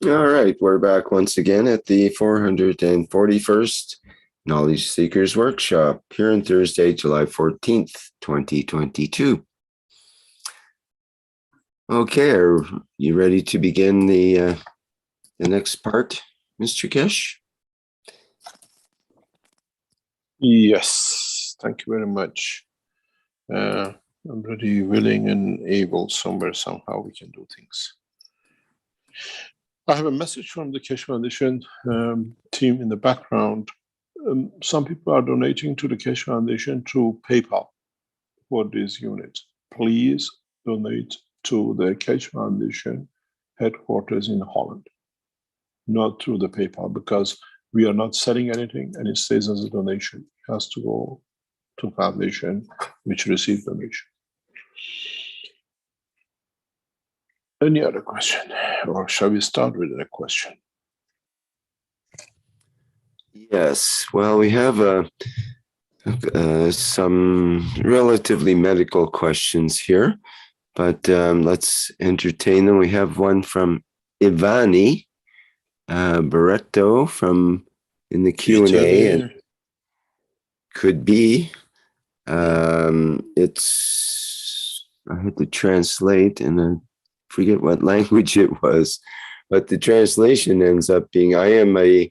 All right, we're back once again at the 441st Knowledge Seekers Workshop here on Thursday, July 14th, 2022. Okay, are you ready to begin the next part, Mr. Kesh? Yes, thank you very much. I'm ready, willing, and able. Somewhere, somehow, we can do things. I have a message from the Keshe Foundation team in the background. Some people are donating to the Keshe Foundation through PayPal for this unit. Please donate to the Keshe Foundation headquarters in Holland, not through the PayPal, because we are not selling anything and it stays as a donation. It has to go to foundation which received donation. Any other question, or shall we start with a question? Yes, well, we have some relatively medical questions here, but let's entertain them. We have one from Ivani Barreto from in the Q&A. And could be. It's I had to translate and I forget what language it was, but the translation ends up being, he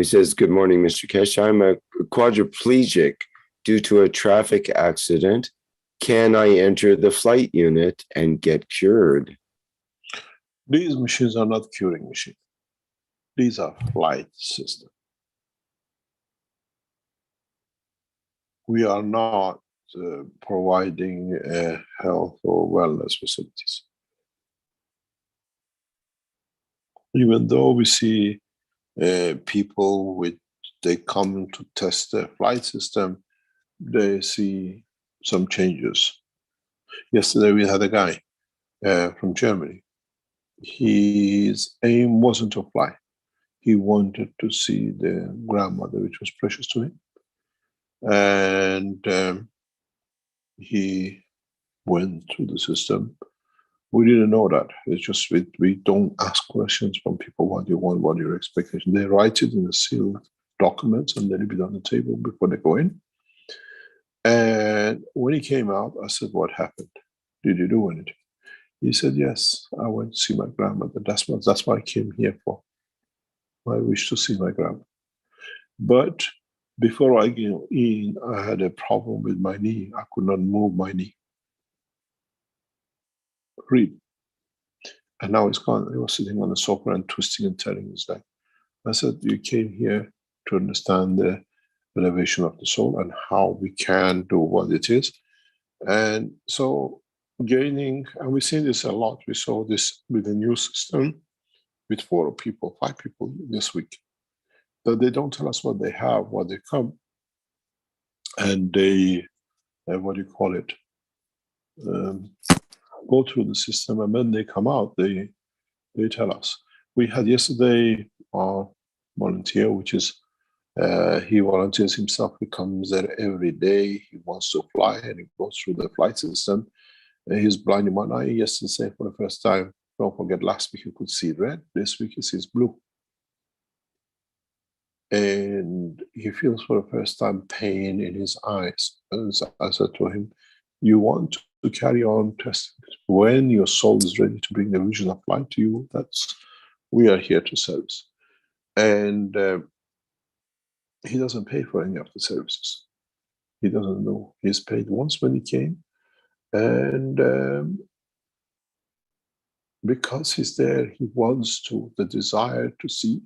says, good morning, Mr. Kesh. I'm a quadriplegic due to a traffic accident. Can I enter the flight unit and get cured? These machines are not curing machines. These are flight systems. We are not providing health or wellness facilities. Even though we see people they come to test the flight system, they see some changes. Yesterday we had a guy from Germany. His aim wasn't to fly. He wanted to see the grandmother, which was precious to him. And he went through the system. We didn't know that. It's just we don't ask questions from people. What do you want? What are your expectations? They write it in a sealed documents and they leave it on the table before they go in. And when he came out, I said, "What happened? Did you do anything?" He said, "Yes, I went to see my grandmother. That's what I came here for. I wish to see my grandmother. But before I get in, I had a problem with my knee. I could not move my knee. Really. And now it's gone." He was sitting on the sofa and twisting and turning his leg. I said, "You came here to understand the elevation of the soul and how we can do what it is." And so gaining, and we've seen this a lot. We saw this with the new system with 5 people this week, that they don't tell us what they have, what they come, and they, what do you call it, go through the system, and when they come out, they tell us. We had yesterday our volunteer, which is, he volunteers himself, he comes there every day, he wants to fly, and he goes through the flight system. He's blind in one eye. Yesterday, for the first time, don't forget, last week he could see red, this week he sees blue. And he feels for the first time pain in his eyes. And I said to him, "You want to carry on testing. When your soul is ready to bring the vision of light to you, we are here to service." And he doesn't pay for any of the services. He doesn't know. He's paid once when he came. And because he's there, he wants to, the desire to see.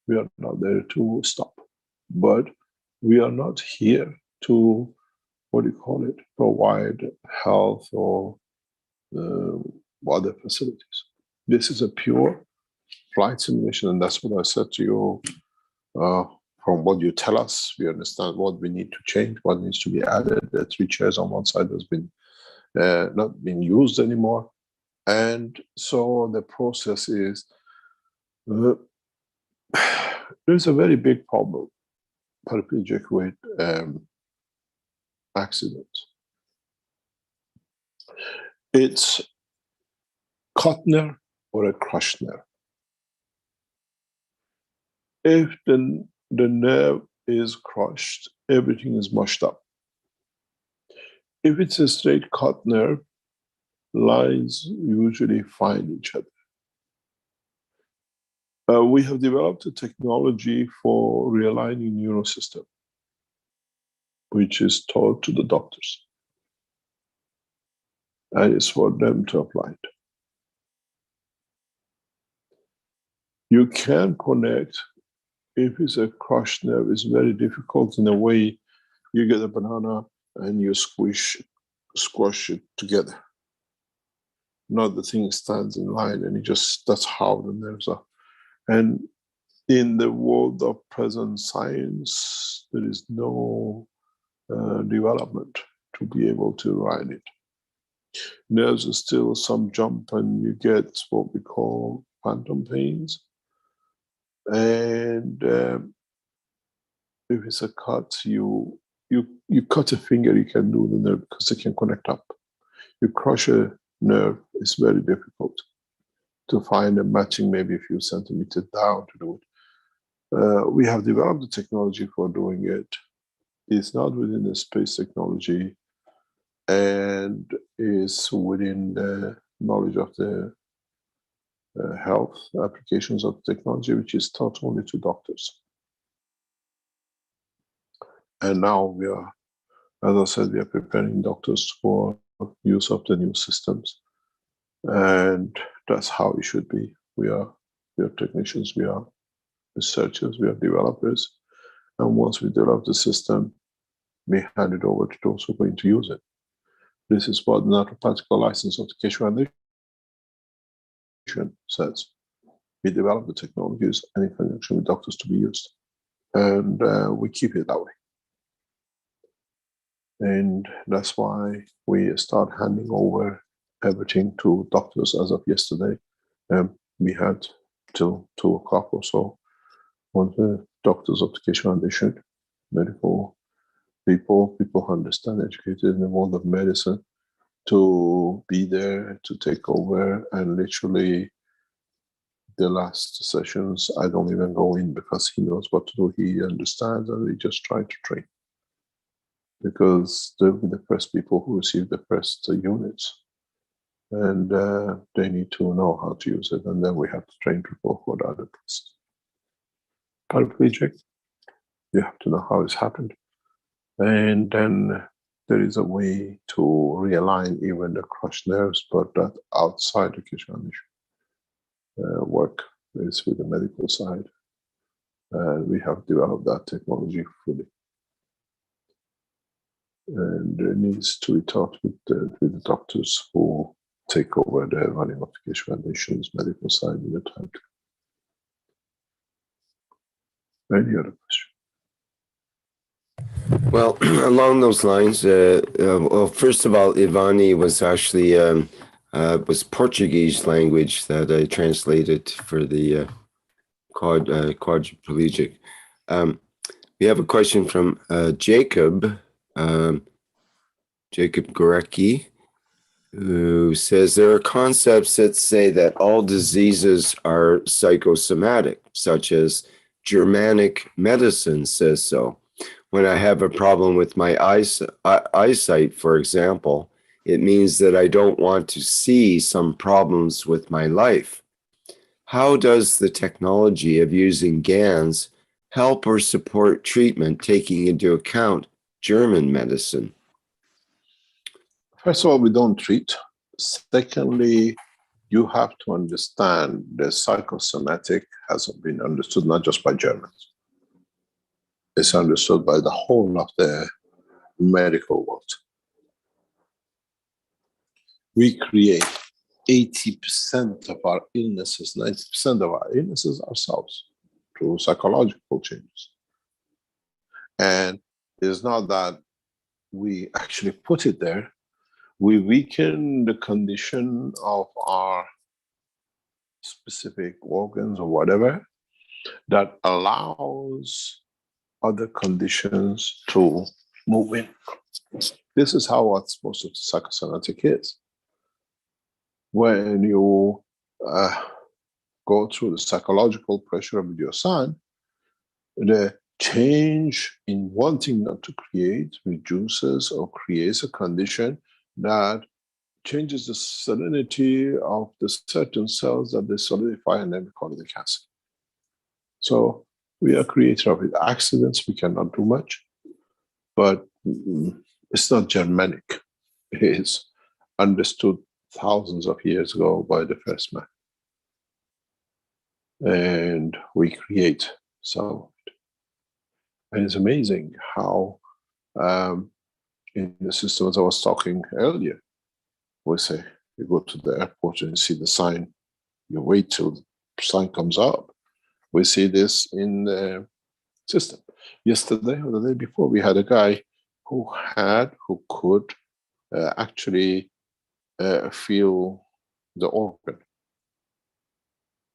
We are not there to stop. But we are not here to, what do you call it, provide health or other facilities. This is a pure flight simulation, and that's what I said to you. From what you tell us, we understand what we need to change, what needs to be added. The 3 chairs on one side has been not being used anymore. And so the process is, there's a very big problem, paraplegic with accidents. It's cut nerve or a crushed nerve. If the nerve is crushed, everything is mushed up. If it's a straight cut nerve, lines usually find each other. We have developed a technology for realigning neurosystem, which is taught to the doctors. And it's for them to apply it. You can connect, if it's a crushed nerve, it's very difficult in a way you get a banana and you squash it together. Not the thing stands in line and that's how the nerves are. And in the world of present science, there is no development to be able to align it. Nerves are still some jump and you get what we call phantom pains. And if it's a cut, you cut a finger, you can do the nerve because they can connect up. You crush a nerve, it's very difficult to find a matching maybe a few centimeters down to do it. We have developed the technology for doing it. It's not within the space technology and is within the knowledge of the health applications of technology, which is taught only to doctors. And now we are, as I said, we are preparing doctors for use of the new systems. And that's how it should be. We are technicians, we are researchers, we are developers. And once we develop the system, we hand it over to those who are going to use it. This is what the naturopathical license of the Keshe Foundation says. We develop the technologies and in conjunction with doctors to be used. And we keep it that way. And that's why we start handing over everything to doctors as of yesterday. We had till 2 o'clock or so, one of the doctors of the Keshe Foundation, medical people who understand, educated in the world of medicine, to be there to take over. And literally the last sessions, I don't even go in because he knows what to do, he understands, and we just try to train. Because they'll be the first people who receive the first units. And they need to know how to use it. And then we have to train people for the other places. Paraplegic, you have to know how it's happened. And then there is a way to realign even the crushed nerves, but that outside the Keshe Foundation work is with the medical side. And we have developed that technology fully. And it needs to be taught with the doctors who take over the running of the Keshe Foundation's medical side in the time to come. Any other question? Well, along those lines, well, first of all, Ivani was actually was Portuguese language that I translated for the quadriplegic. We have a question from Jacob Gorecki, who says there are concepts that say that all diseases are psychosomatic, such as Germanic medicine says so. When I have a problem with my eyesight, for example, it means that I don't want to see some problems with my life. How does the technology of using GANs help or support treatment, taking into account German medicine? First of all, we don't treat. Secondly, you have to understand the psychosomatic has been understood not just by Germans. It's understood by the whole of the medical world. We create 80% of our illnesses, 90% of our illnesses ourselves through psychological changes. And it's not that we actually put it there. We weaken the condition of our specific organs or whatever that allows other conditions to move in. This is how what most of the psychosomatic is. When you go through the psychological pressure with your son, the change in wanting not to create reduces or creates a condition that changes the salinity of the certain cells that they solidify, and then we call it a cancer. So we are creator of it. Accidents, we cannot do much, but it's not Germanic. It is understood thousands of years ago by the first man. And we create some of it. And it's amazing how in the system, as I was talking earlier, we say you go to the airport and you see the sign, you wait till the sign comes up. We see this in the system. Yesterday or the day before, we had a guy who could actually feel the organ.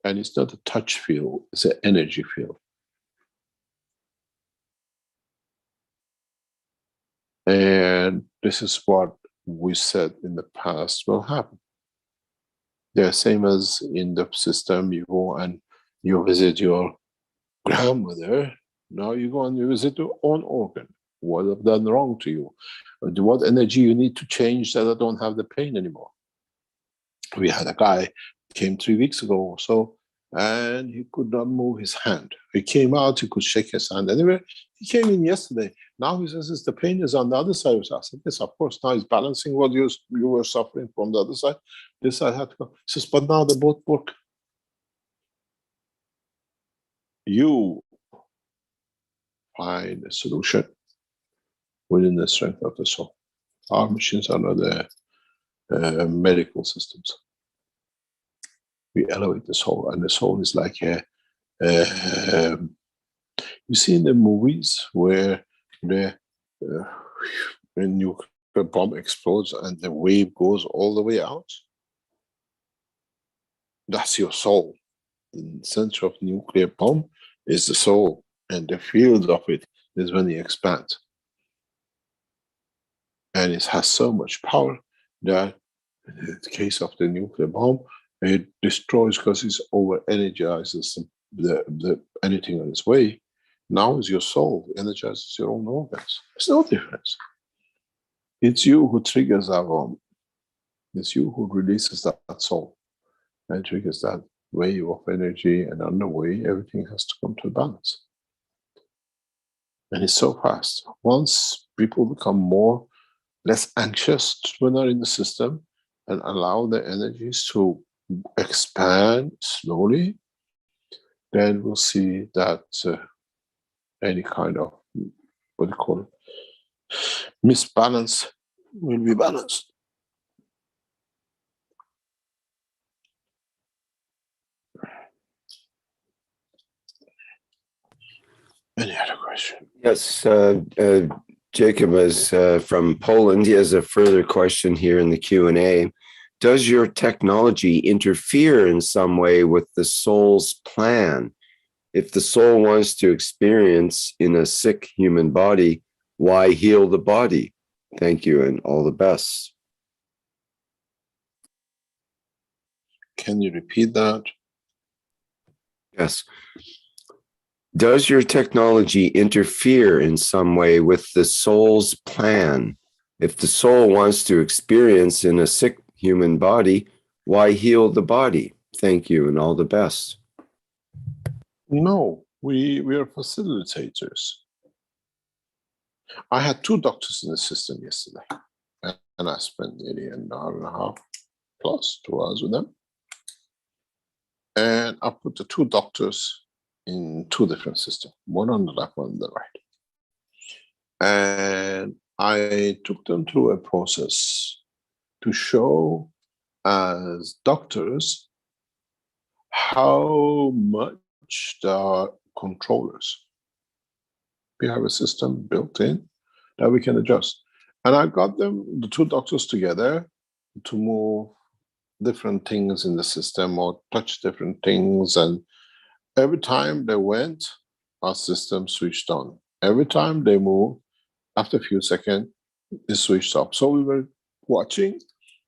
And it's not a touch field, it's an energy field. And this is what we said in the past will happen. The same as in the system, you go and you visit your grandmother. Now you go and you visit your own organ. What have done wrong to you? What energy you need to change that I don't have the pain anymore? We had a guy came 3 weeks ago or so, and he could not move his hand. He came out, he could shake his hand anywhere. He came in yesterday. Now he says the pain is on the other side of his house. I said, yes, of course. Now he's balancing what you were suffering from the other side. This side had to go. He says, but now they both work. You find a solution within the strength of the soul. Our machines are not the medical systems. We elevate the soul, and the soul is like a you see in the movies where the nuclear bomb explodes and the wave goes all the way out. That's your soul. In the center of the nuclear bomb is the soul, and the field of it is when it expands. And it has so much power that in the case of the nuclear bomb, it destroys because it over energizes the anything on its way. Now is your soul energizes your own organs. There's no difference. It's you who triggers that bomb. It's you who releases that soul and triggers that wave of energy, and on the way everything has to come to a balance. And it's so fast. Once people become less anxious when they're in the system and allow the energies to expand slowly, then we'll see that any kind of, what do you call it, misbalance will be balanced. Any other question? Yes, Jacob is from Poland. He has a further question here in the Q&A. Does your technology interfere in some way with the soul's plan? If the soul wants to experience in a sick human body, why heal the body? Thank you and all the best. Can you repeat that? Yes. Does your technology interfere in some way with the soul's plan? If the soul wants to experience in a sick human body, why heal the body? Thank you and all the best. No, we are facilitators. I had 2 doctors in the system yesterday, and I spent nearly an hour and a half plus 2 hours with them. And I put the 2 doctors in 2 different systems, one on the left, one on the right. And I took them through a process to show as doctors how much they are controllers. We have a system built in that we can adjust. And I got them, the 2 doctors together, to move different things in the system or touch different things. And every time they went, our system switched on. Every time they moved, after a few seconds, it switched off. So we were watching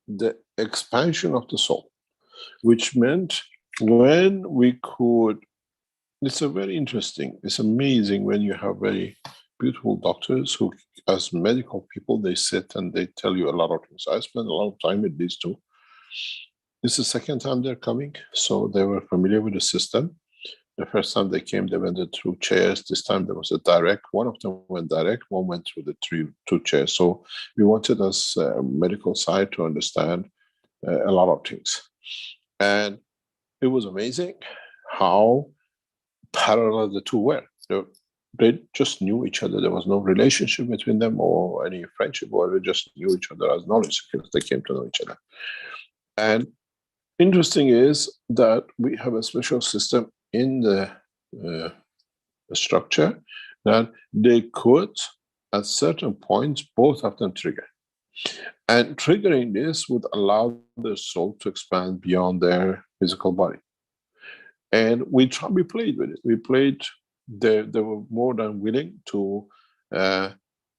the expansion of the soul, which meant when we could it's a very interesting, it's amazing when you have very beautiful doctors who, as medical people, they sit and they tell you a lot of things. I spent a lot of time with these two. This is the second time they're coming, so they were familiar with the system. The first time they came, they went through chairs. This time there was a direct. One of them went direct, one went through the two chairs. So we wanted as a medical side to understand a lot of things. And it was amazing how parallel the two were. They just knew each other. There was no relationship between them or any friendship, or they just knew each other as knowledge because they came to know each other. And interesting is that we have a special system in the structure that they could, at certain points, both of them trigger. And triggering this would allow the soul to expand beyond their physical body. And we played with it. We played, they were more than willing to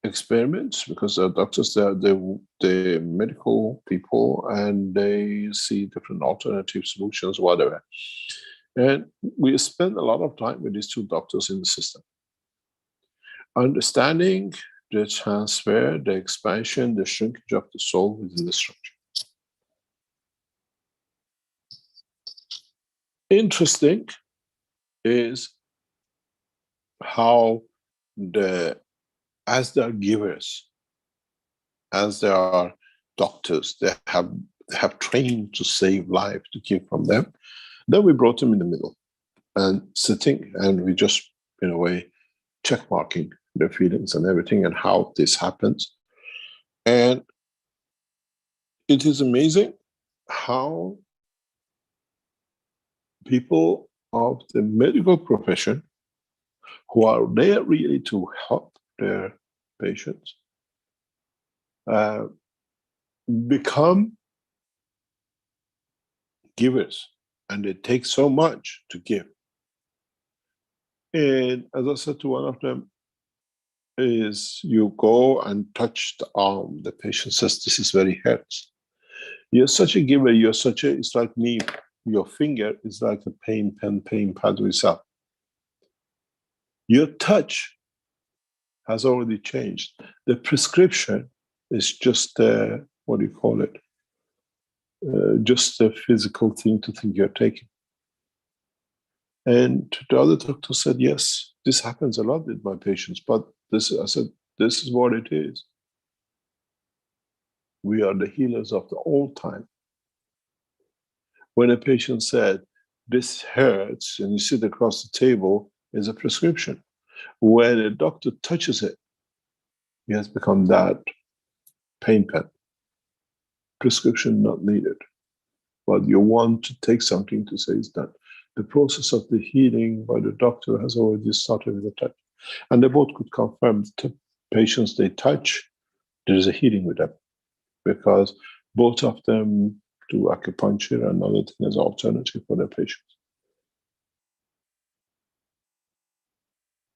experiment, because the doctors, the medical people, and they see different alternative solutions, whatever. And we spent a lot of time with these two doctors in the system, understanding the transfer, the expansion, the shrinkage of the soul within the structure. Interesting is how as they are givers, as they are doctors, they have trained to save life, to give from them. Then we brought them in the middle and sitting, and we just, in a way, check marking their feelings and everything and how this happens. And it is amazing how people of the medical profession, who are there really to help their patients, become givers, and they take so much to give. And as I said to one of them, is you go and touch the arm, the patient says, this is very hurts. You're such a giver, it's like me, your finger is like a pain pad yourself. Your touch has already changed. The prescription is just, what do you call it? Just a physical thing to think you're taking. And the other doctor said, yes, this happens a lot with my patients, but I said, this is what it is. We are the healers of the old time. When a patient said, this hurts, and you sit across the table, is a prescription. When a doctor touches it, it has become that pain pen. Prescription not needed. But you want to take something to say is that the process of the healing by the doctor has already started with a touch. And they both could confirm the patients they touch, there is a healing with them, because both of them do acupuncture and other things as an alternative for their patients.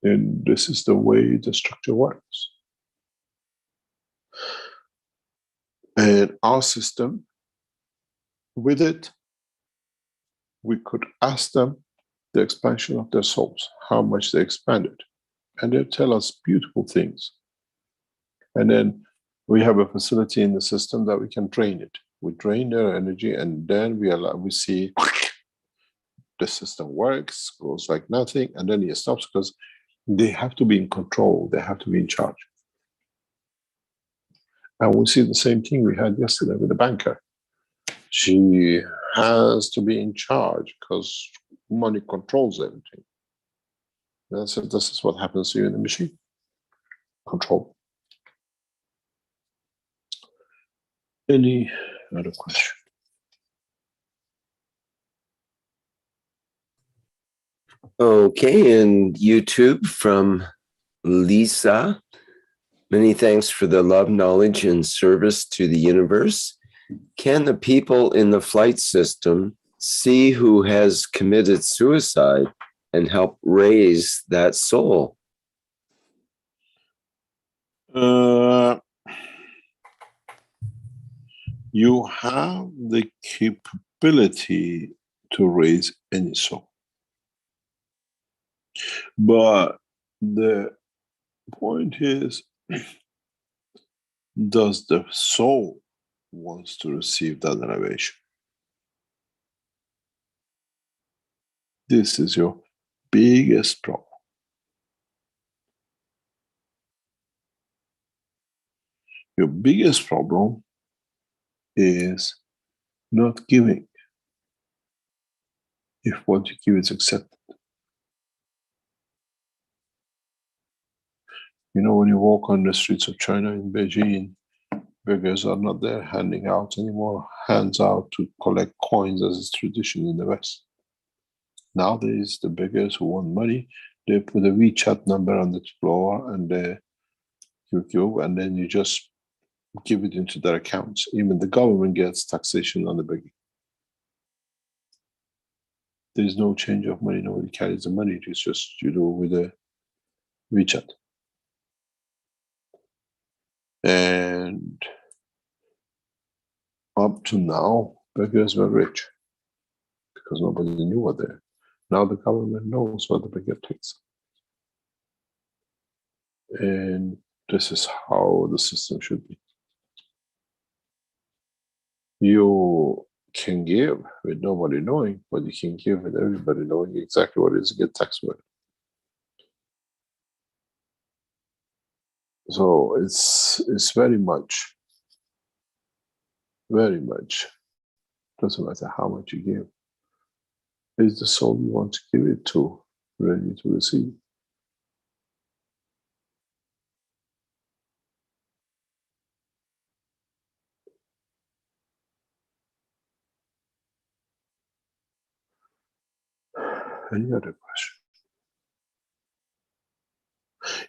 And this is the way the structure works. And our system, with it, we could ask them the expansion of their souls, how much they expanded. And they tell us beautiful things. And then we have a facility in the system that we can drain it. We drain their energy, and then we see the system works, goes like nothing, and then it stops, because they have to be in control, they have to be in charge. And we see the same thing we had yesterday with the banker. She has to be in charge because money controls everything. And I said, this is what happens to you in the machine. Control. Any other question? Okay, and YouTube from Lisa. Many thanks for the love, knowledge, and service to the universe. Can the people in the flight system see who has committed suicide and help raise that soul? You have the capability to raise any soul. But the point is, does the soul wants to receive that elevation? This is your biggest problem. Your biggest problem is not giving if what you give is accepted. You know, when you walk on the streets of China in Beijing, beggars are not there handing out anymore, hands out to collect coins as is tradition in the West. Nowadays, the beggars who want money, they put a WeChat number on the floor and they give, and then you just give it into their accounts. Even the government gets taxation on the begging. There's no change of money. Nobody carries the money. It's just you do with a WeChat. And up to now, beggars were rich because nobody knew what they. Now the government knows what the beggar takes. And this is how the system should be. You can give with nobody knowing, but you can give with everybody knowing exactly what it is to get taxed with. So it's very much, doesn't matter how much you give. Is the soul you want to give it to ready to receive? Any other question?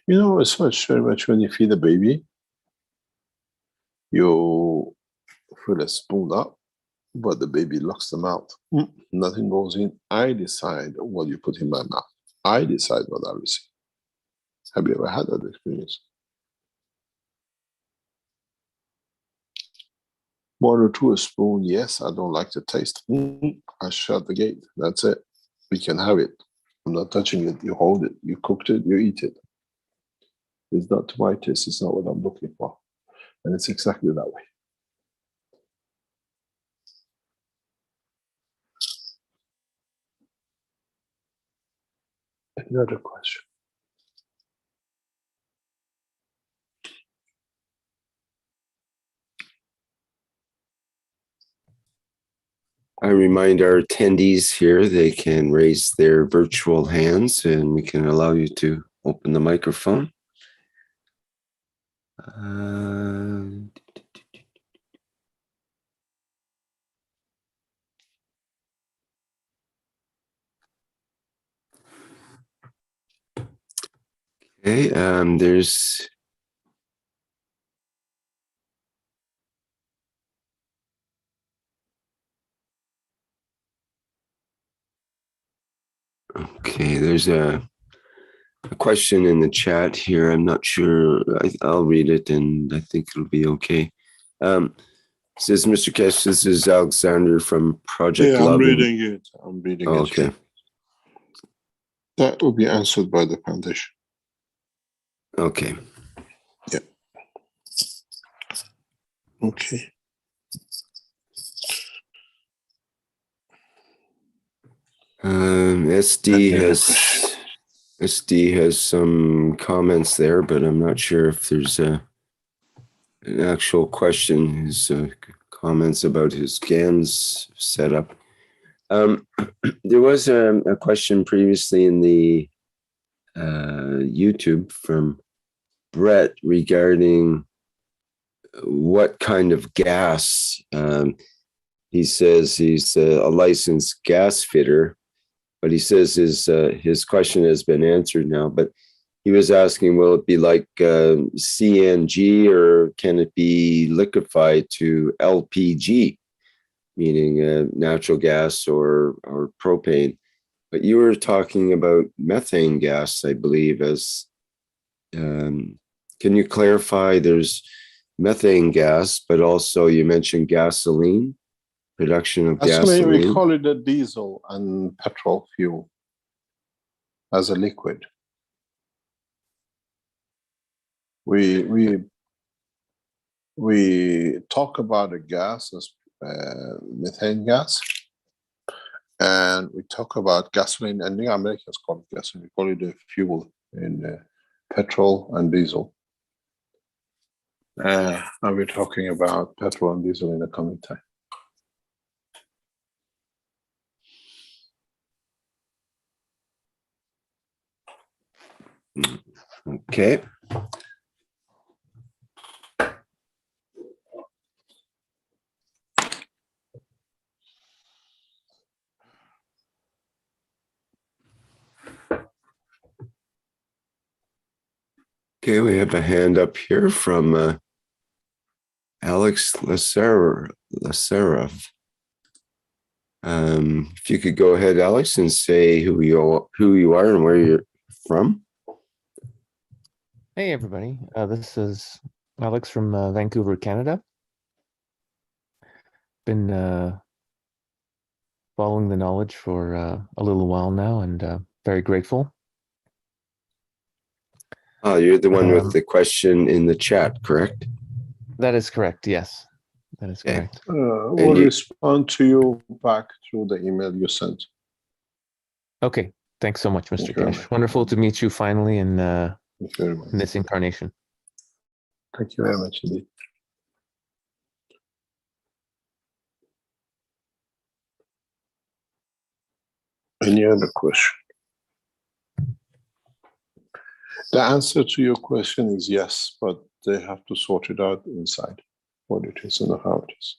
You know, it's very much when you feed a baby, you fill a spoon up, but the baby locks the mouth. Nothing goes in. I decide what you put in my mouth. I decide what I receive. Have you ever had that experience? 1 or 2 a spoon, yes, I don't like the taste. I shut the gate. That's it. We can have it. I'm not touching it. You hold it. You cooked it. You eat it. It's not to my taste. It's not what I'm looking for. And it's exactly that way. Another question. I remind our attendees here, they can raise their virtual hands and we can allow you to open the microphone. Okay, there's a question in the chat here. I'm not sure. I'll read it and I think it'll be okay. Says Mr. Kesh, this is Alexander from Project I'm Love. reading it. I'm reading it. Okay. That will be answered by the foundation. Okay. Yeah. Okay. SD has some comments there, but I'm not sure if there's an actual question. His comments about his GANs setup. There was a question previously in the YouTube from Brett regarding what kind of gas. He says he's a licensed gas fitter, but he says his question has been answered now. But he was asking, will it be like CNG or can it be liquefied to LPG, meaning natural gas or propane? But you were talking about methane gas, I believe, as can you clarify? There's methane gas, but also you mentioned gasoline, production of Actually, gasoline. we call it a diesel and petrol fuel. as a liquid. We talk about a gas as methane gas, and we talk about gasoline, and the Americans call it gasoline. We call it a fuel in petrol and diesel. And we're talking about petrol and diesel in the coming time. Okay. Okay, we have a hand up here from Alex Lacerov. If you could go ahead, Alex, and say who you are and where you're from. Hey, everybody. This is Alex from Vancouver, Canada. Been following the knowledge for a little while now, and very grateful. Oh, you're the one with the question in the chat, correct? That is correct. Yes, that is Okay. correct. We'll respond to you back through the email you sent. Okay. Thanks so much, Mr. Thank you very Cash. much. Wonderful to meet you finally in Thank you very much. this incarnation. Thank you very much indeed. Any other question? The answer to your question is yes, but they have to sort it out inside what it is and how it is.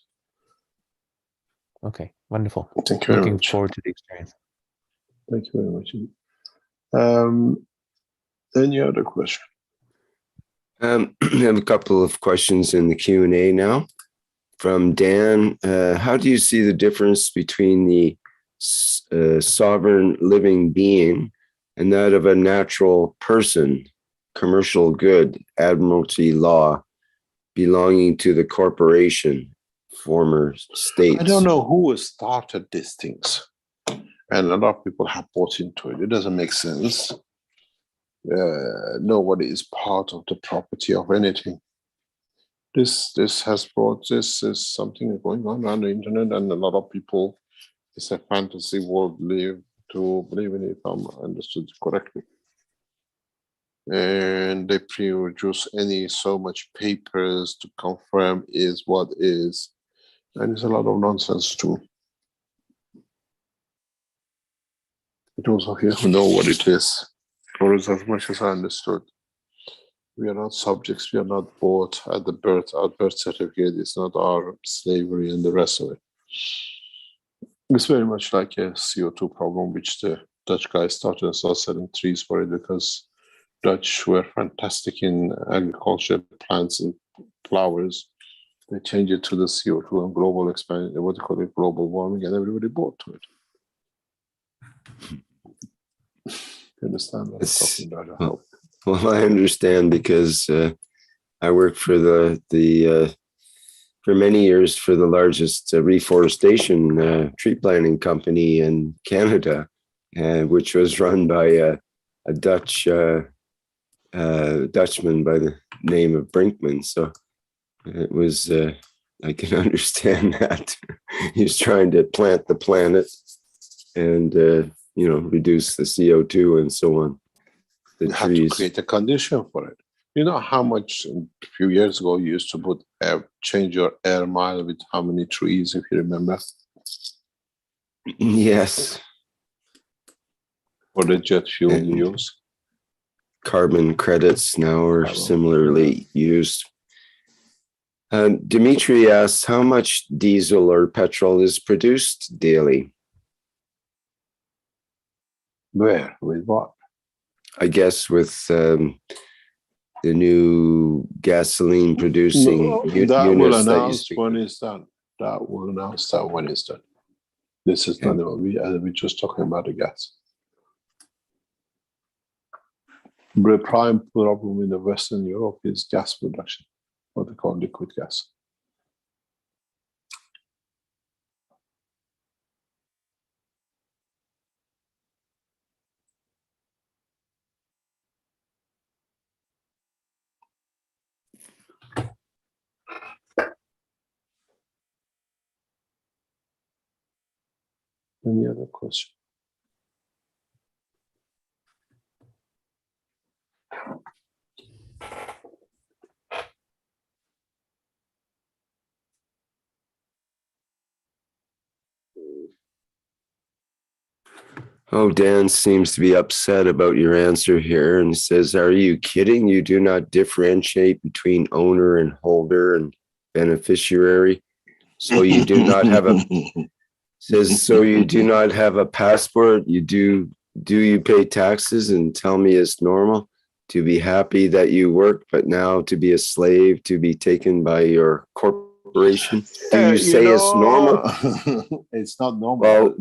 Okay. Wonderful. Thank you very Looking much. forward to the experience. Thank you very much indeed. Any other question? I have a couple of questions in the Q&A now. From Dan, how do you see the difference between the sovereign living being and that of a natural person, commercial good, admiralty law, belonging to the corporation, former states? I don't know who started these things, and a lot of people have bought into it. It doesn't make sense. Nobody is part of the property of anything. This is something going on the internet, and a lot of people, it's a fantasy world to believe in it, if I'm understood correctly. And they produce so much papers to confirm is what is, and it's a lot of nonsense too. Those of you who know what it is, for as much as I understood, we are not subjects, we are not bought at the birth. Our birth certificate is not our slavery and the rest of it. It's very much like a CO2 problem, which the Dutch guys started and started selling trees for it because Dutch were fantastic in agriculture, plants and flowers. They changed it to the CO2 and global expansion, what they call it, global warming, and everybody bought to it. You understand what I'm talking about? I hope. Well, I understand because I worked for for many years for the largest reforestation tree planting company in Canada, which was run by a Dutchman by the name of Brinkman. So it was, I can understand that. He's trying to plant the planet and, reduce the CO2 and so on. The You have trees. to create a condition for it. You know how much a few years ago you used to change your air mile with how many trees, if you remember? Yes. For the jet fuel you use. Carbon credits now are similarly used. Dimitri asks, how much diesel or petrol is produced daily? Where? With what? I guess with the new gasoline producing units that will that you announce speak when of. it's done. That will announce that when it's done. This is not we're just talking about the gas. The prime problem in the Western Europe is gas production, what they call liquid gas. Any other question? Oh, Dan seems to be upset about your answer here and says, "Are you kidding? You do not differentiate between owner and holder and beneficiary. So you do not have a says, so you do not have a passport. Do you pay taxes and tell me it's normal to be happy that you work, but now to be a slave, to be taken by your corporation? Do you say it's normal?" It's not normal. Well,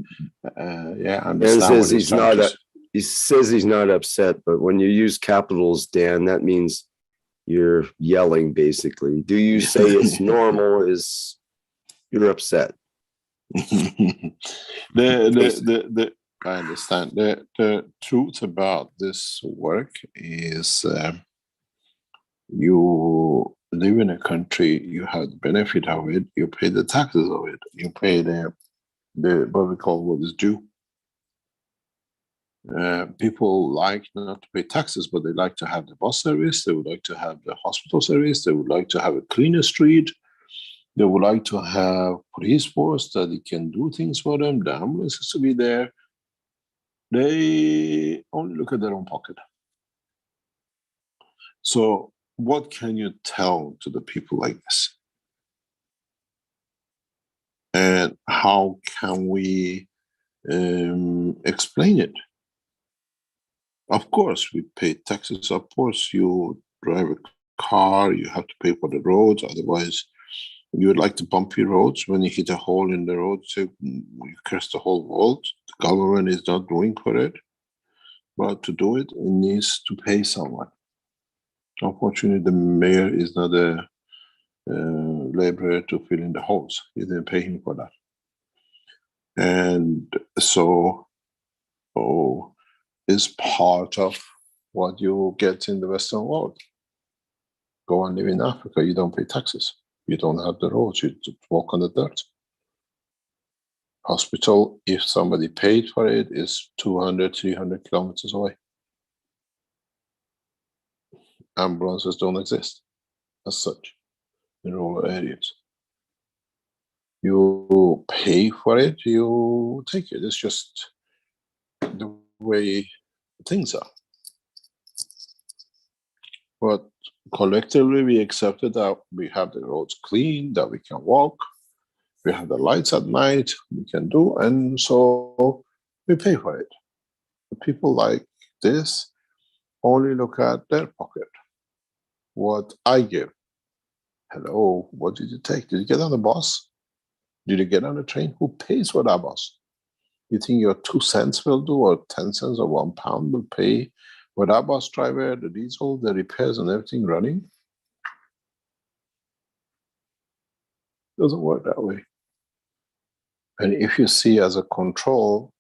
yeah, I Dan understand says what he's trying to say. he says he's not upset, but when you use capitals, Dan, that means you're yelling basically. Do you say it's normal is you're upset? I understand. The truth about this work is you live in a country, you have the benefit of it, you pay the taxes of it, you pay the what we call what is due. People like not to pay taxes, but they like to have the bus service, they would like to have the hospital service, they would like to have a cleaner street, they would like to have police force that it can do things for them, the ambulances to be there. They only look at their own pocket. So what can you tell to the people like this? And how can we explain it? Of course, we pay taxes. Of course, you drive a car, you have to pay for the roads. Otherwise, you would like the bumpy roads. When you hit a hole in the road, so you curse the whole world. The government is not doing for it. But to do it, it needs to pay someone. Unfortunately, the mayor is not a laborer to fill in the holes. You didn't pay him for that. And so, it's part of what you get in the Western world. Go and live in Africa, you don't pay taxes. You don't have the roads, you just walk on the dirt. Hospital, if somebody paid for it, is 200, 300 kilometers away. Ambulances don't exist as such in rural areas. You pay for it, you take it. It's just the way things are. But collectively, we accepted that we have the roads clean, that we can walk, we have the lights at night, we can do, and so we pay for it. The people like this only look at their pocket. What I give. Hello, what did you take? Did you get on the bus? Did you get on the train? Who pays for that bus? You think your 2 cents will do, or 10 cents or £1 will pay for that bus driver, the diesel, the repairs and everything running? Doesn't work that way. And if you see as a control,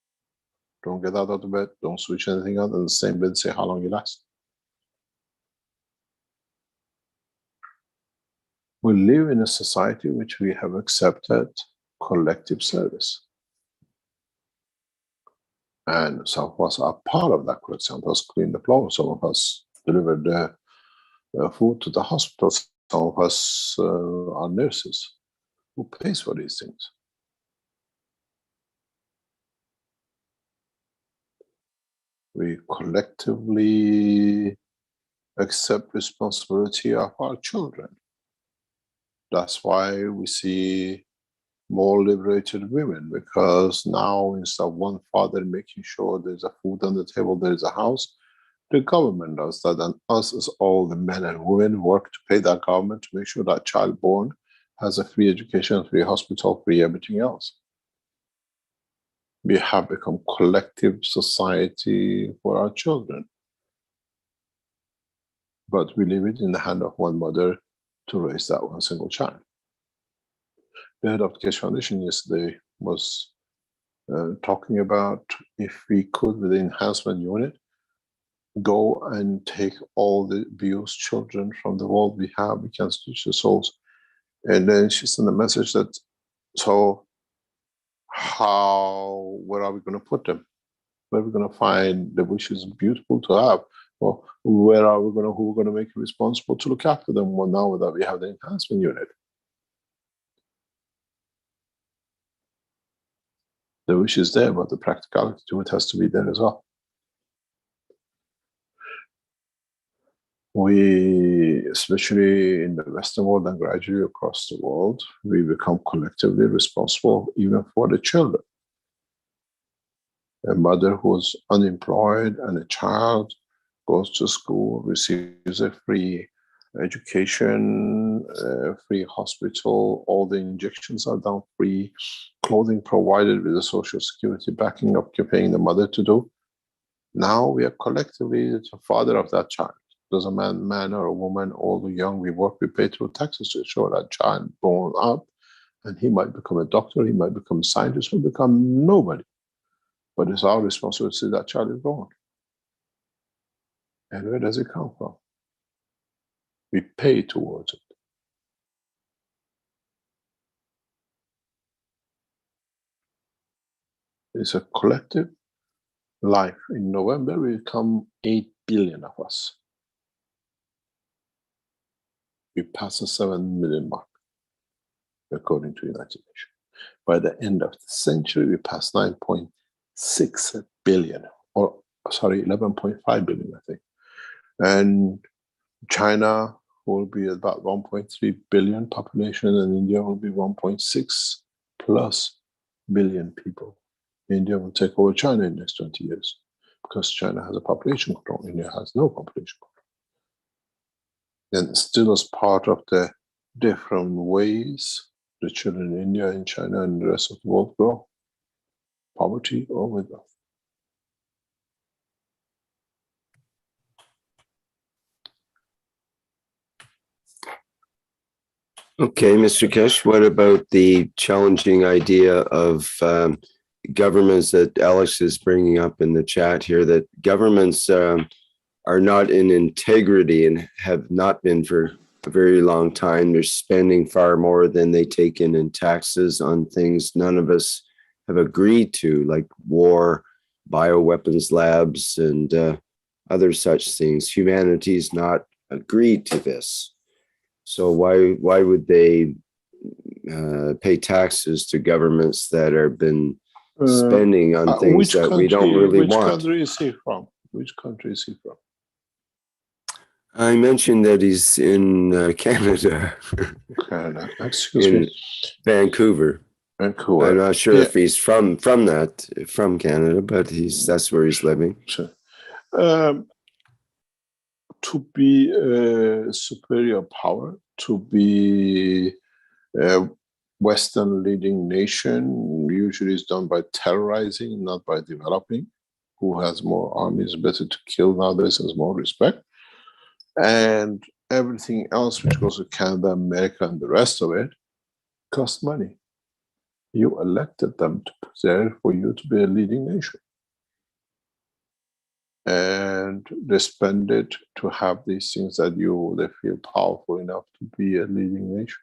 don't get out of the bed, don't switch anything on, and the same bed say how long you last. We live in a society which we have accepted collective service. And some of us are part of that. Some of us clean the floor, some of us deliver the food to the hospital, some of us are nurses. Who pays for these things? We collectively accept responsibility of our children. That's why we see more liberated women, because now instead of one father making sure there's a food on the table, there's a house, the government does that, and us as all the men and women work to pay that government to make sure that child born has a free education, free hospital, free everything else. We have become collective society for our children. But we leave it in the hand of one mother to raise that one single child. The head of the Keshe Foundation yesterday was talking about if we could, with the enhancement unit, go and take all the abused children from the world we have, we can teach the souls. And then she sent a message that, so where are we going to put them? Where are we going to find the which is beautiful to have? Or where are we going to, who are going to make it responsible to look after them? Well, now that we have the enhancement unit. The wish is there, but the practicality to it has to be there as well. We, especially in the Western world and gradually across the world, we become collectively responsible even for the children. A mother who's unemployed and a child goes to school, receives a free education, free hospital, all the injections are done free, clothing provided with the social security backing up, paying the mother to do. Now we are collectively the father of that child. Doesn't matter, man or a woman, old or young, we work, we pay through taxes to ensure that child born up, and he might become a doctor, he might become a scientist, he will become nobody. But it's our responsibility that child is born. And where does it come from? We pay towards it. It's a collective life. In November, we become 8 billion of us. We pass the 7 million mark, according to United Nations. By the end of the century, we pass 9.6 billion, or sorry, 11.5 billion, I think. And China will be about 1.3 billion population, and India will be 1.6 plus billion people. India will take over China in the next 20 years because China has a population control. India has no population control. And still as part of the different ways the children in India and China and the rest of the world grow. Poverty or with wealth. Okay, Mr. Kesh, what about the challenging idea of governments that Alex is bringing up in the chat here, that governments are not in integrity and have not been for a very long time. They're spending far more than they take in taxes on things none of us have agreed to, like war, bioweapons labs, and other such things. Humanity's not agreed to this. So why would they pay taxes to governments that have been spending on things that we don't really want? Which country is he from? Which country is he from? I mentioned that he's in Canada. Canada. Excuse me. Vancouver. Vancouver. I'm not sure if he's from Canada, but that's where he's living. Sure. To be a superior power, to be a Western leading nation, usually is done by terrorizing, not by developing. Who has more armies, better to kill nowadays, has more respect. And everything else which goes to Canada, America, and the rest of it costs money. You elected them to put there for you to be a leading nation. And they spend it to have these things that they feel powerful enough to be a leading nation.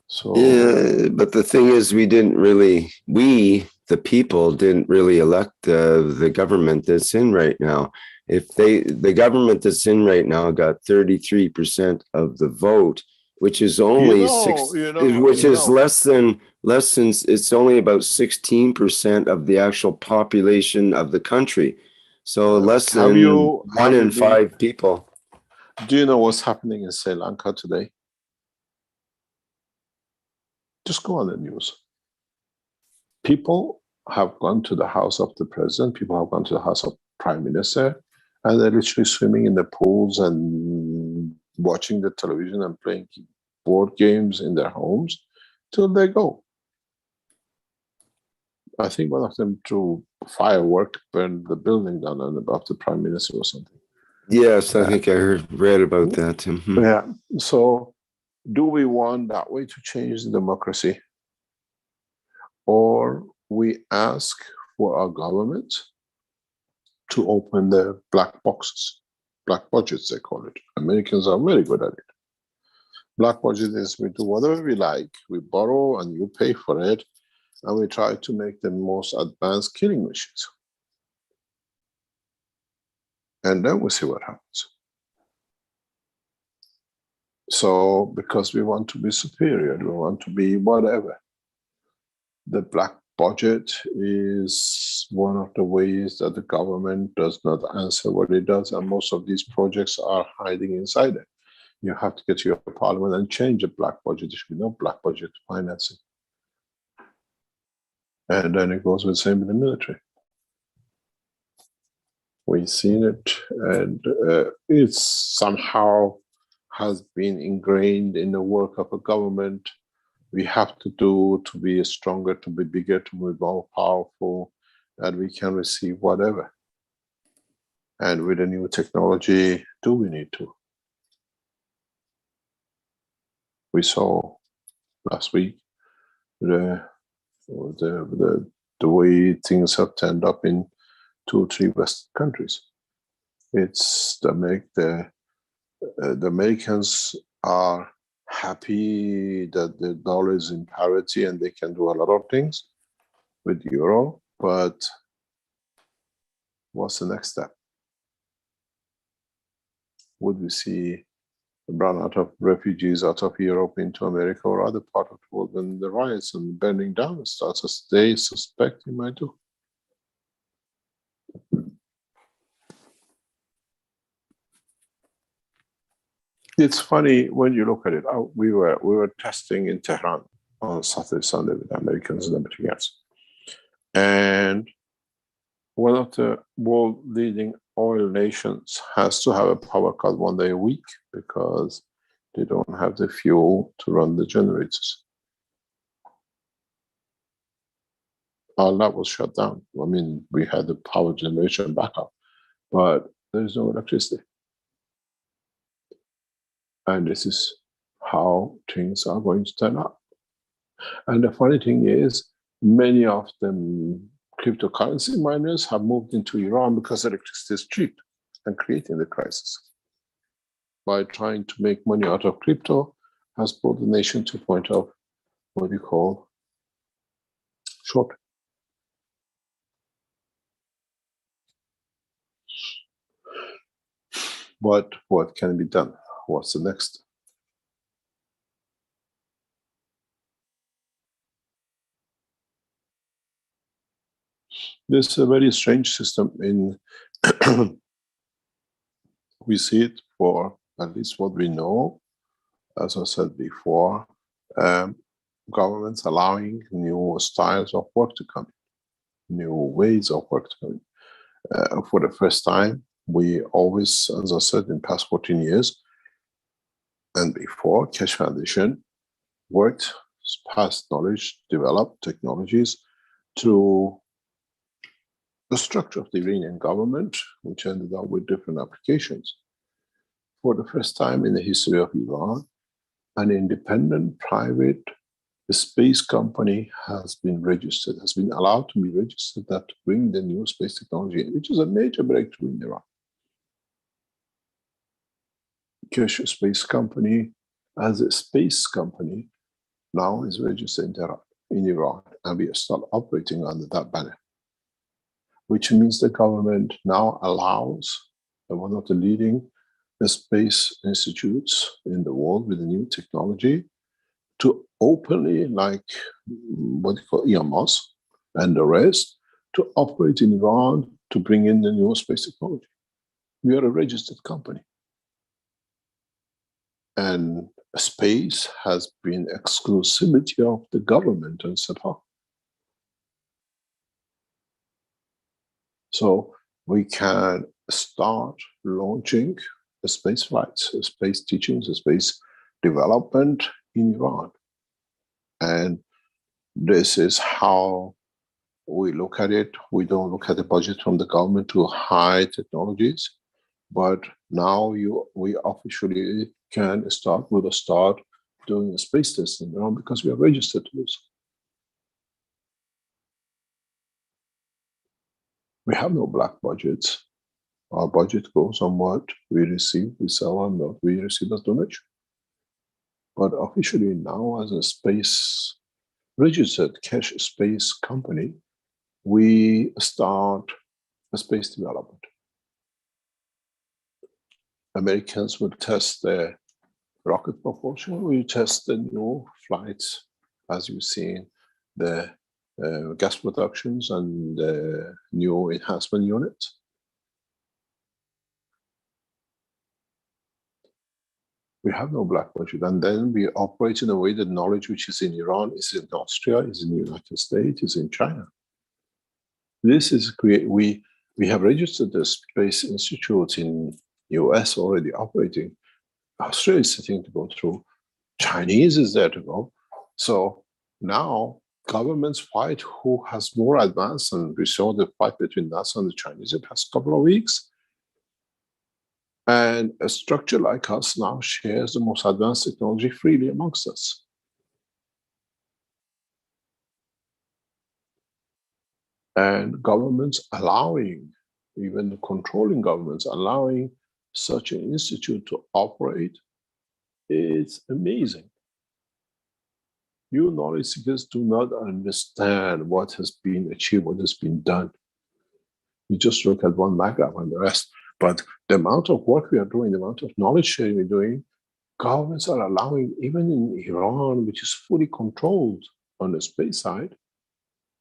So yeah, but the thing is, we, the people, didn't really elect the government that's in right now. If the government that's in right now got 33% of the vote, which is only less than it's only about 16% of the actual population of the country. So less than 1 in 5 people. Do you know what's happening in Sri Lanka today? Just go on the news. People have gone to the house of the president, people have gone to the house of prime minister, and they're literally swimming in the pools and watching the television and playing board games in their homes till they go. I think one of them threw firework, burned the building down and above the prime minister or something. Yes, I think I read about that. Mm-hmm. Yeah. So do we want that way to change the democracy? Or we ask for our government to open the black boxes, black budgets they call it. Americans are very good at it. Black budget is we do whatever we like. We borrow and you pay for it, and we try to make the most advanced killing machines. And then we see what happens. So, because we want to be superior, we want to be whatever. The black budget is one of the ways that the government does not answer what it does, and most of these projects are hiding inside it. You have to get to your parliament and change the black budget. There should be no black budget financing. And then it goes with the same in the military. We've seen it, and it's somehow has been ingrained in the work of a government. We have to do to be stronger, to be bigger, to be more powerful, that we can receive whatever. And with the new technology, do we need to? We saw last week the way things have turned up in 2 or 3 Western countries. It's the Americans are happy that the dollar is in parity and they can do a lot of things with euro, but what's the next step? Would we see a run out of refugees out of Europe into America or other part of the world when the riots and burning down starts, as they suspect it might do? It's funny when you look at it. We were testing in Tehran on Saturday, Sunday with Americans and everything else. And one of the world leading oil nations has to have a power cut 1 day a week because they don't have the fuel to run the generators. All that was shut down. I mean, we had the power generation backup, but there's no electricity. And this is how things are going to turn out. And the funny thing is, many of them cryptocurrency miners have moved into Iran because electricity is cheap and creating the crisis. By trying to make money out of crypto has brought the nation to a point of what you call short. But what can be done? What's the next? This is a very strange system in we see it for at least what we know, as I said before, governments allowing new styles of work to come in, new ways of work to come in. For the first time, we always, as I said, in past 14 years, and before, Keshe Foundation worked, passed knowledge, developed technologies through the structure of the Iranian government, which ended up with different applications. For the first time in the history of Iran, an independent private space company has been registered, has been allowed to be registered that to bring the new space technology, which is a major breakthrough in Iran. Keshe Space Company, as a space company, now is registered in Iran, and we start operating under that banner, which means the government now allows one of the leading space institutes in the world with the new technology to openly, like what you call EMOS and the rest, to operate in Iran to bring in the new space technology. We are a registered company. And space has been exclusivity of the government and Sepah. So we can start launching the space flights, the space teachings, the space development in Iran. And this is how we look at it. We don't look at the budget from the government to high technologies, but now we officially can start, will start doing a space test in Iran because we are registered to this. We have no black budgets. Our budget goes on what we receive, we sell, and what we receive as donation. but officially now as a space registered cash space company, we start a space development. Americans will test their rocket propulsion. We test the new flights, as you've seen, the gas productions and the new enhancement units. We have no black budget, and then we operate in a way that knowledge which is in Iran, is in Austria, is in the United States, is in China. This is great. We have registered the Space Institute in US already operating. Australia is sitting to go through. Chinese is there to go. So now governments fight who has more advanced, and we saw the fight between NASA and the Chinese in the past couple of weeks. And a structure like us now shares the most advanced technology freely amongst us. And governments allowing, even the controlling governments, allowing such an institute to operate, it's amazing. You knowledge seekers do not understand what has been achieved, what has been done. You just look at one maggraph and the rest. But the amount of work we are doing, the amount of knowledge sharing we're doing, governments are allowing, even in Iran, which is fully controlled on the space side,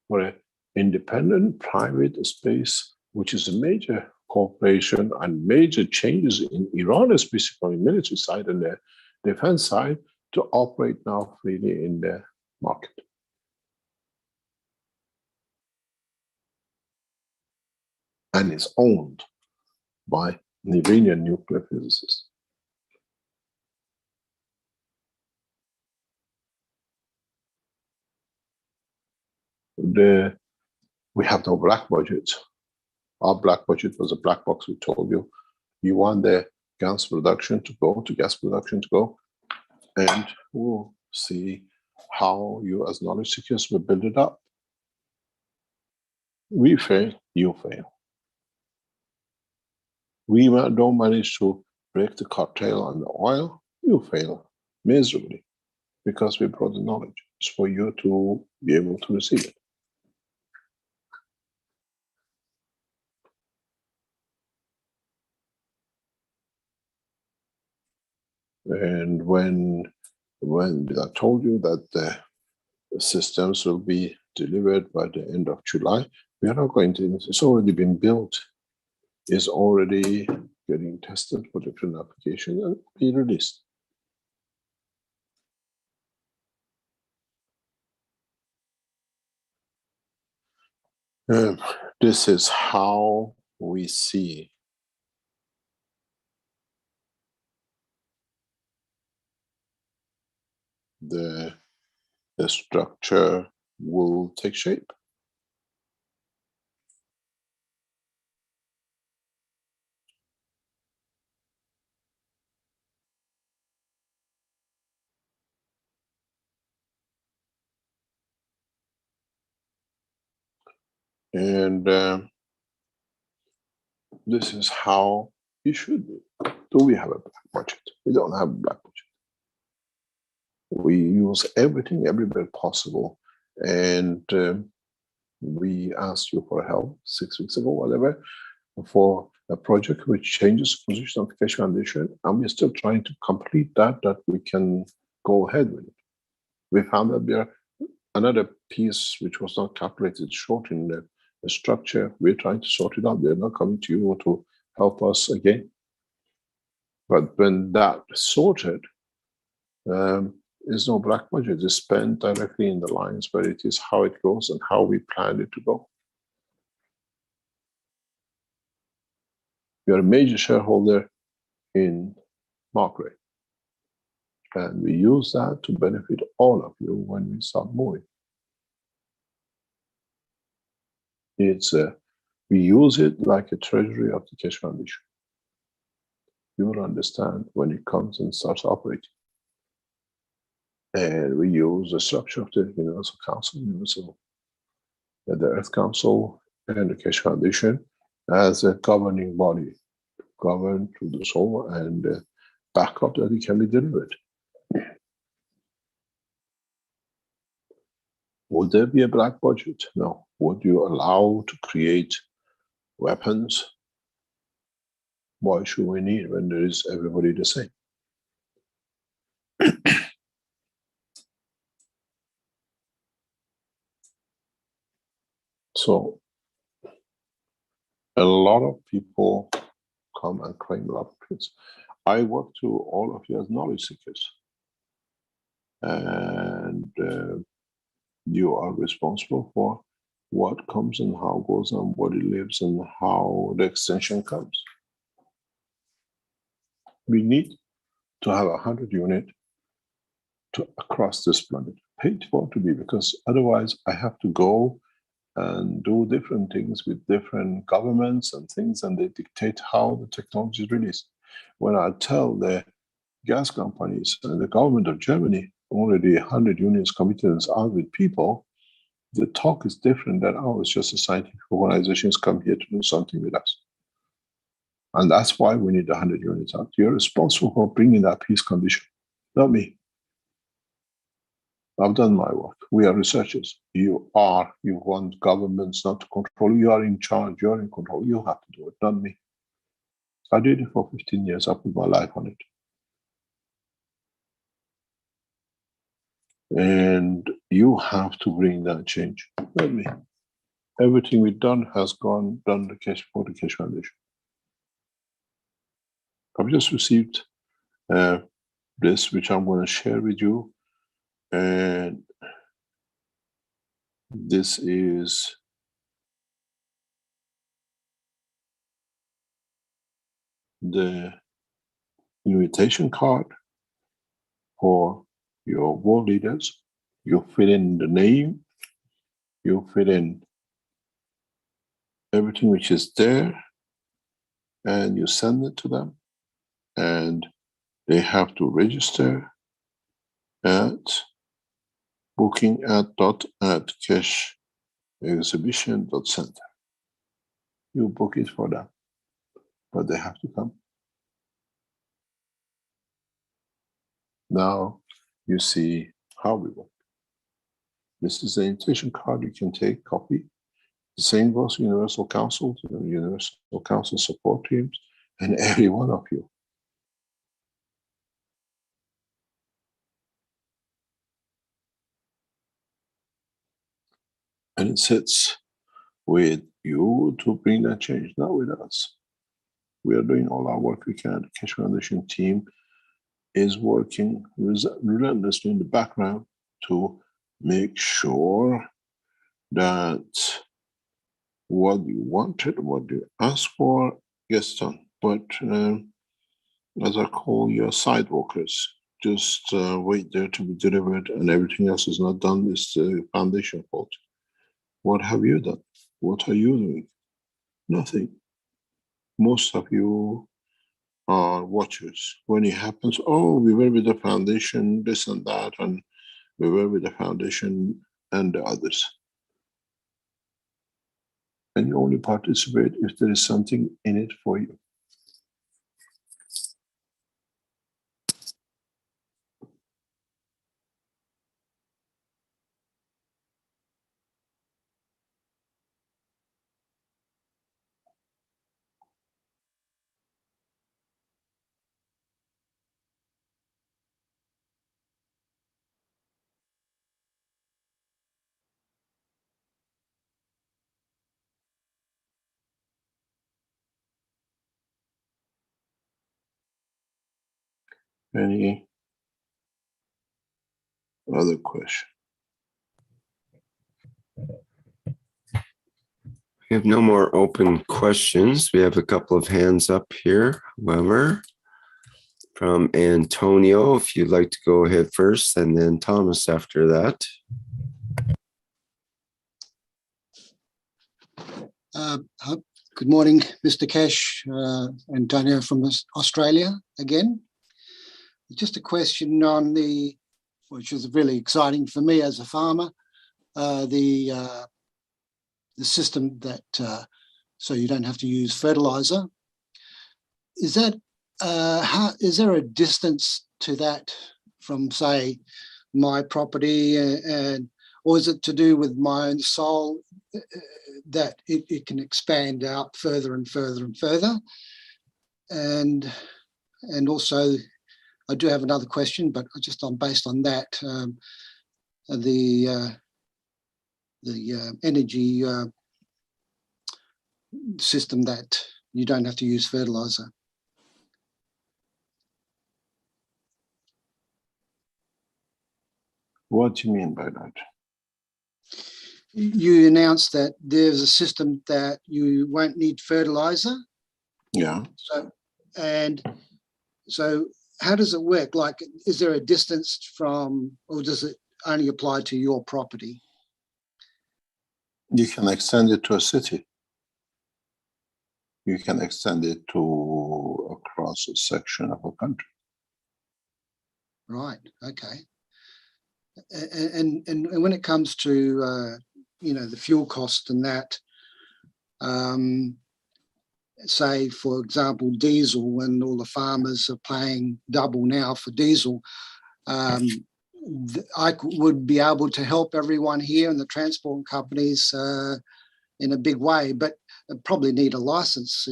for an independent private space, which is a major corporation and major changes in Iran, especially on the military side and the defense side, to operate now freely in the market. And it's owned by an Iranian nuclear physicist. We have no black budget. Our black budget was a black box. We told you, you want the gas production to go, and we'll see how you as knowledge seekers will build it up. We fail, you fail. We don't manage to break the cartel on the oil, you fail miserably, because we brought the knowledge. It's for you to be able to receive it. And when I told you that the systems will be delivered by the end of July, we are not going to, it's already been built, is already getting tested for different applications and be released. This is how we see the structure will take shape. And this is how it should be. Do we have a black budget? We don't have a black budget. We use everything everywhere possible. And we asked you for help 6 weeks ago, whatever, for a project which changes the position of the Keshe Foundation. And we're still trying to complete that we can go ahead with it. We found that there another piece which was not calculated short in the structure. We're trying to sort it out. We're not coming to you to help us again. But when that sorted, there's no black budget. It's spent directly in the lines where it is, how it goes, and how we planned it to go. We are a major shareholder in Markray, and we use that to benefit all of you when we start moving. We use it like a treasury of the Keshe Foundation. You will understand when it comes and starts operating. And we use the structure of the Universal Council, the Earth Council, and the Keshe Foundation as a governing body, govern through the soul and back up that it can be delivered. Would there be a black budget? No. Would you allow to create weapons? Why should we need when there is everybody the same? So a lot of people come and claim a lot of things. I work to all of you as knowledge seekers. And you are responsible for what comes and how goes and what it lives and how the extension comes. We need to have 100 units across this planet, paid for to be, because otherwise I have to go and do different things with different governments and things, and they dictate how the technology is released. When I tell the gas companies and the government of Germany already 100 units committed out with people, the talk is different than ours, just a scientific organizations come here to do something with us. And that's why we need 100 units out. You're responsible for bringing that peace condition, not me. I've done my work. We are researchers. You want governments not to control you. You are in charge, you're in control. You have to do it, not me. I did it for 15 years. I put my life on it. And you have to bring that change, not me. Everything we've done has done the Keshe for the Keshe Foundation. I've just received this, which I'm going to share with you. And this is the invitation card for your world leaders. You fill in the name, you fill in everything which is there, and you send it to them, and they have to register at booking@kesheexhibition.center. You book it for them, but they have to come. Now you see how we work. This is the invitation card. You can take copy. The same goes to Universal Council, to the Universal Council support teams, and every one of you. And it sits with you to bring that change, not with us. We are doing all our work we can. The Keshe Foundation team is working relentlessly in the background to make sure that what you wanted, what you asked for, gets done. But as I call your sidewalkers, just wait there to be delivered, and everything else is not done. It's the foundation fault. What have you done? What are you doing? Nothing. Most of you are watchers. When it happens, oh, we were with the foundation, this and that, and we were with the foundation and the others. And you only participate if there is something in it for you. Any other question? We have no more open questions. We have a couple of hands up here, however, from Antonio, if you'd like to go ahead first, and then Thomas after that. Good morning, Mr. Keshe, Antonio from Australia again. Just a question on which is really exciting for me as a farmer, the system that so you don't have to use fertilizer. Is there a distance to that from, say, my property, and or is it to do with my own soul that it can expand out further and further and further? And also, I do have another question, but just based on that, the energy system that you don't have to use fertilizer. What do you mean by that? You announced that there's a system that you won't need fertilizer. Yeah. So how does it work? Like, is there a distance from, or does it only apply to your property? You can extend it to a city. You can extend it to across a section of a country. Right. Okay. And when it comes to the fuel cost and that, say for example diesel, when all the farmers are paying double now for diesel, I would be able to help everyone here and the transport companies in a big way, but I probably need a license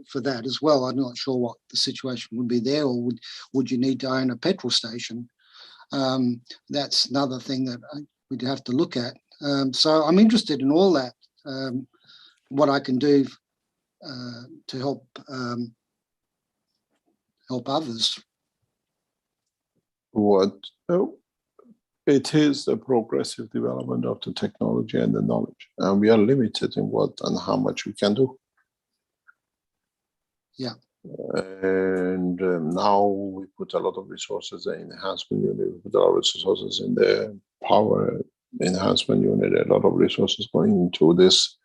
for that as well. I'm not sure what the situation would be there, or would you need to own a petrol station? That's another thing that we'd have to look at. So I'm interested in all that, what I can do to help others. It is the progressive development of the technology and the knowledge, and we are limited in what and how much we can do. Yeah. And now we put a lot of resources in enhancement unit, we put a lot of resources in the power enhancement unit, a lot of resources going into this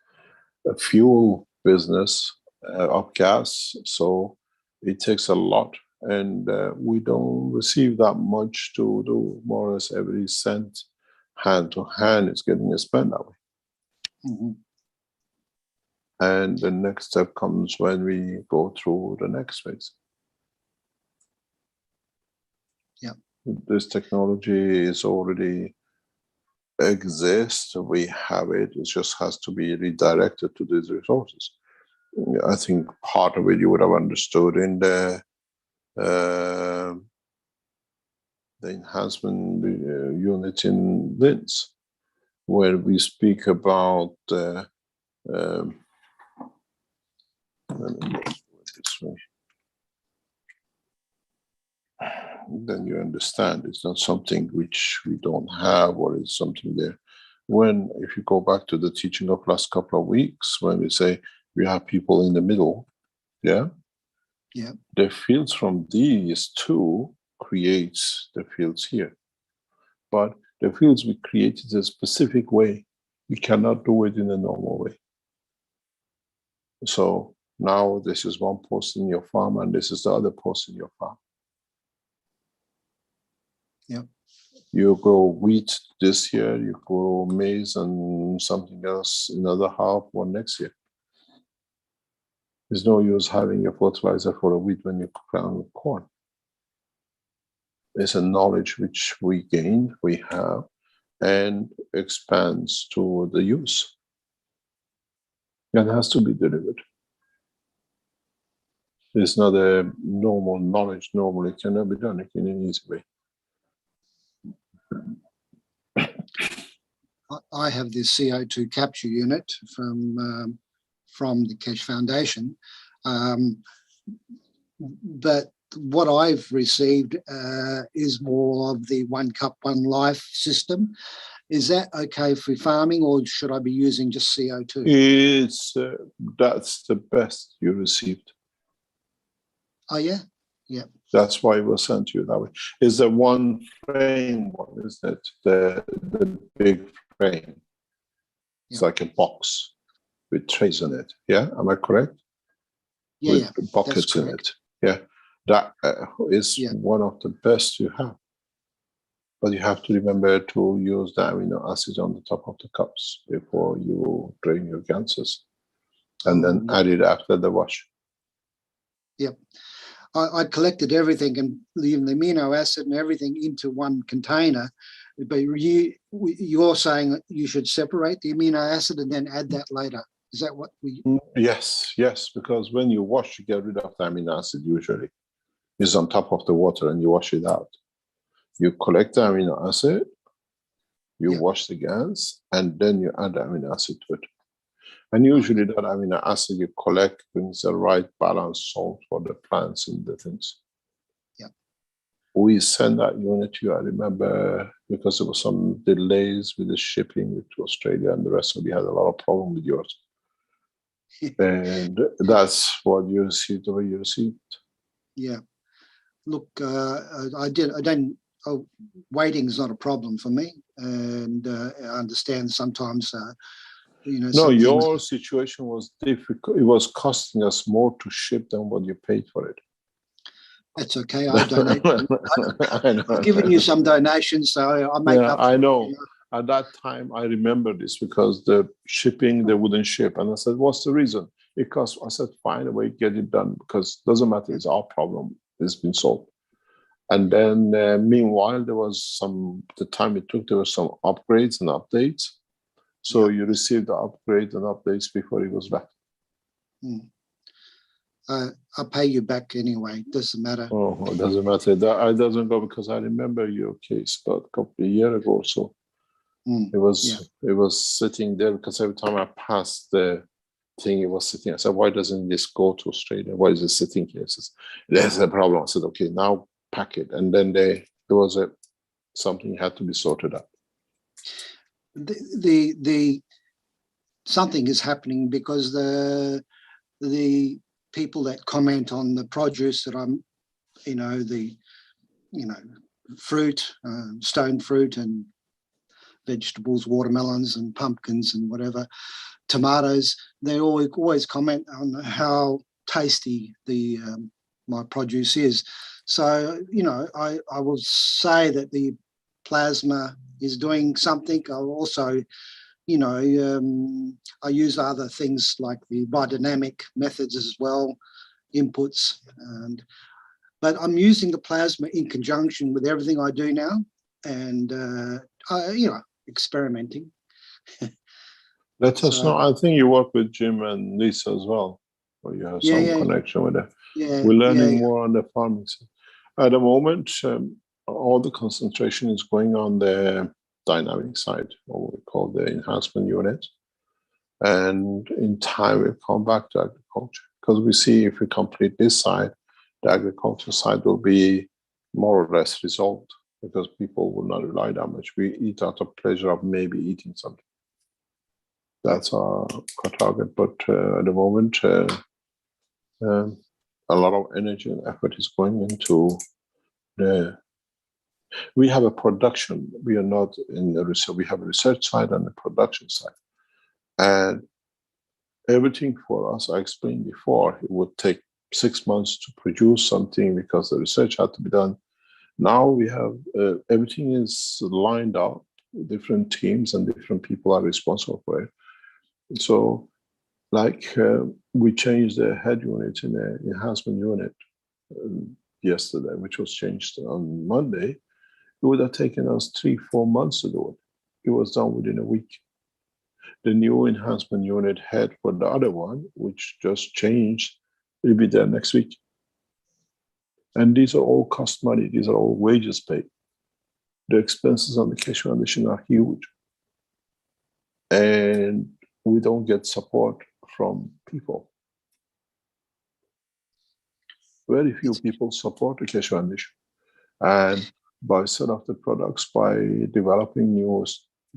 fuel business of gas. So it takes a lot, and we don't receive that much to do. More or less every cent hand to hand is getting spent that way. Mm-hmm. And the next step comes when we go through the next phase. Yeah. This technology is already exists. We have it. It just has to be redirected to these resources. I think part of it you would have understood in the enhancement unit in Linz, where we speak about let me do it this way. Then you understand it's not something which we don't have, or it's something there. When, if you go back to the teaching of last couple of weeks, when we say we have people in the middle, yeah, the fields from these two creates the fields here, but the fields we created a specific way. We cannot do it in a normal way. So now this is one post in your farm, and this is the other post in your farm. Yeah. You grow wheat this year, you grow maize and something else another half or next year. There's no use having a fertilizer for a wheat when you plant corn. It's a knowledge which we gain, we have, and expands to the use. And has to be delivered. It's not a normal knowledge. Normally it cannot be done in an easy way. I have this CO2 capture unit from the Keshe Foundation, but what I've received is more of the One Cup, One Life system. Is that okay for farming, or should I be using just CO2? It's that's the best you received. Oh yeah, yeah. That's why it was sent to you that way. Is the one frame one, is that the big frame? It's like a box with trays on it. Yeah, am I correct? Yeah, with buckets in it. Yeah, that is one of the best you have. But you have to remember to use the amino acids on the top of the cups before you drain your ganses, and then add it after the wash. Yep. I collected everything and the amino acid and everything into one container, but you're saying that you should separate the amino acid and then add that later. Is that what we? Yes, because when you wash, you get rid of the amino acid usually. It's on top of the water and you wash it out. You collect the amino acid, you Yeah. wash the gans, and then you add the amino acid to it. And usually that amino acid you collect brings the right balance salt for the plants and the things. Yeah. We send that unit to you, I remember, because there was some delays with the shipping to Australia and the rest, so we had a lot of problem with yours. And that's what you received, the way you received. Yeah. Look, waiting is not a problem for me. And I understand sometimes, No, some things. your situation was difficult. It was costing us more to ship than what you paid for it. That's okay. I donate. I know. I've given you some donations, so I make Yeah, up. I know. At that time, I remember this because the shipping, they wouldn't ship. And I said, what's the reason? Because I said, find a way, get it done, because it doesn't matter, it's our problem, it's been solved. And then meanwhile, there was the time it took, there were some upgrades and updates. So you received the upgrades and updates before it was back. I'll pay you back anyway. Doesn't matter. Oh, it doesn't matter. It doesn't go because I remember your case about a couple of years ago or so. It was sitting there because every time I passed the thing, it was sitting. I said, why doesn't this go to Australia? Why is it sitting here? Says, there's a problem. I said, okay, now pack it. And then there was something had to be sorted out. The something is happening because the people that comment on the produce that I'm, fruit, stone fruit and vegetables, watermelons and pumpkins and whatever, tomatoes, they always comment on how tasty my produce is. So, I will say that the plasma is doing something. I'll also, I use other things like the biodynamic methods as well, inputs, but I'm using the plasma in conjunction with everything I do now, and experimenting. Let us know. I think you work with Jim and Lisa as well, or you have some connection with them. Yeah, we're learning more on the farming side. At the moment, all the concentration is going on the dynamic side, or what we call the enhancement unit. And in time, we'll come back to agriculture because we see if we complete this side, the agriculture side will be more or less resolved because people will not rely that much. We eat out of pleasure of maybe eating something. That's our target. But at the moment, a lot of energy and effort is going into we have a production. We are not in the research. We have a research side and a production side. And everything for us, I explained before, it would take 6 months to produce something because the research had to be done. Now we have, everything is lined up, different teams and different people are responsible for it. So we changed the head unit in the enhancement unit yesterday, which was changed on Monday. It would have taken us 3-4 months to do it. It was done within a week. The new enhancement unit head for the other one, which just changed, will be there next week. And these are all cost money. These are all wages paid. The expenses on the Keshe Foundation are huge. And we don't get support from people. Very few people support the Keshe Foundation. And by set of the products, by developing new,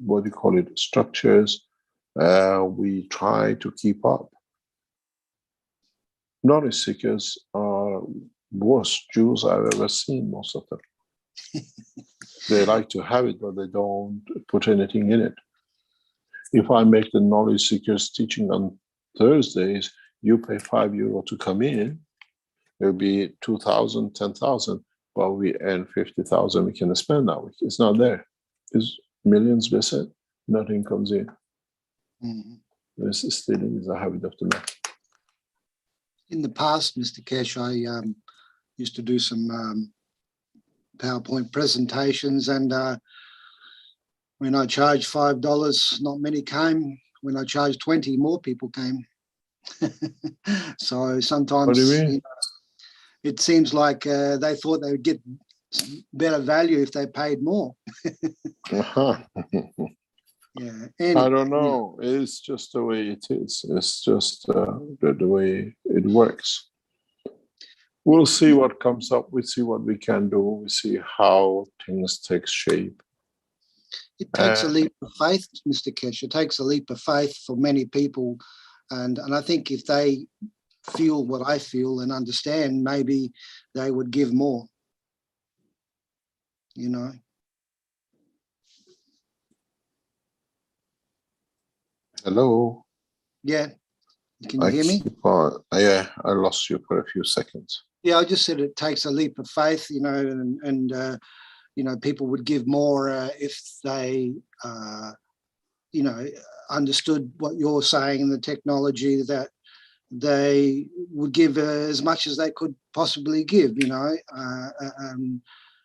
what do you call it, structures, we try to keep up. Knowledge seekers are worst Jews I've ever seen, most of them. They like to have it, but they don't put anything in it. If I make the knowledge seekers teaching on Thursdays, you pay €5 to come in, it'll be 2,000, 10,000, but we earn 50,000 we can spend that week. It's not there. It's millions missing, nothing comes in. This stealing is a habit of the man. In the past, Mr. Keshe, I used to do some PowerPoint presentations, and When I charged $5, not many came. When I charged 20, more people came. So What do sometimes you mean? it seems like they thought they would get better value if they paid more. Uh-huh. Yeah. I don't know. It's just the way it is. It's just the way it works. We'll see what comes up. We see what we can do. We see how things take shape. It takes a leap of faith, Mr. Kesh. It takes a leap of faith for many people. And I think if they feel what I feel and understand, maybe they would give more, you know. Hello. Yeah. Can you hear me? Yeah, I lost you for a few seconds. Yeah, I just said it takes a leap of faith, you know, and you know, people would give more if they, you know, understood what you're saying and the technology, that they would give as much as they could possibly give, you know,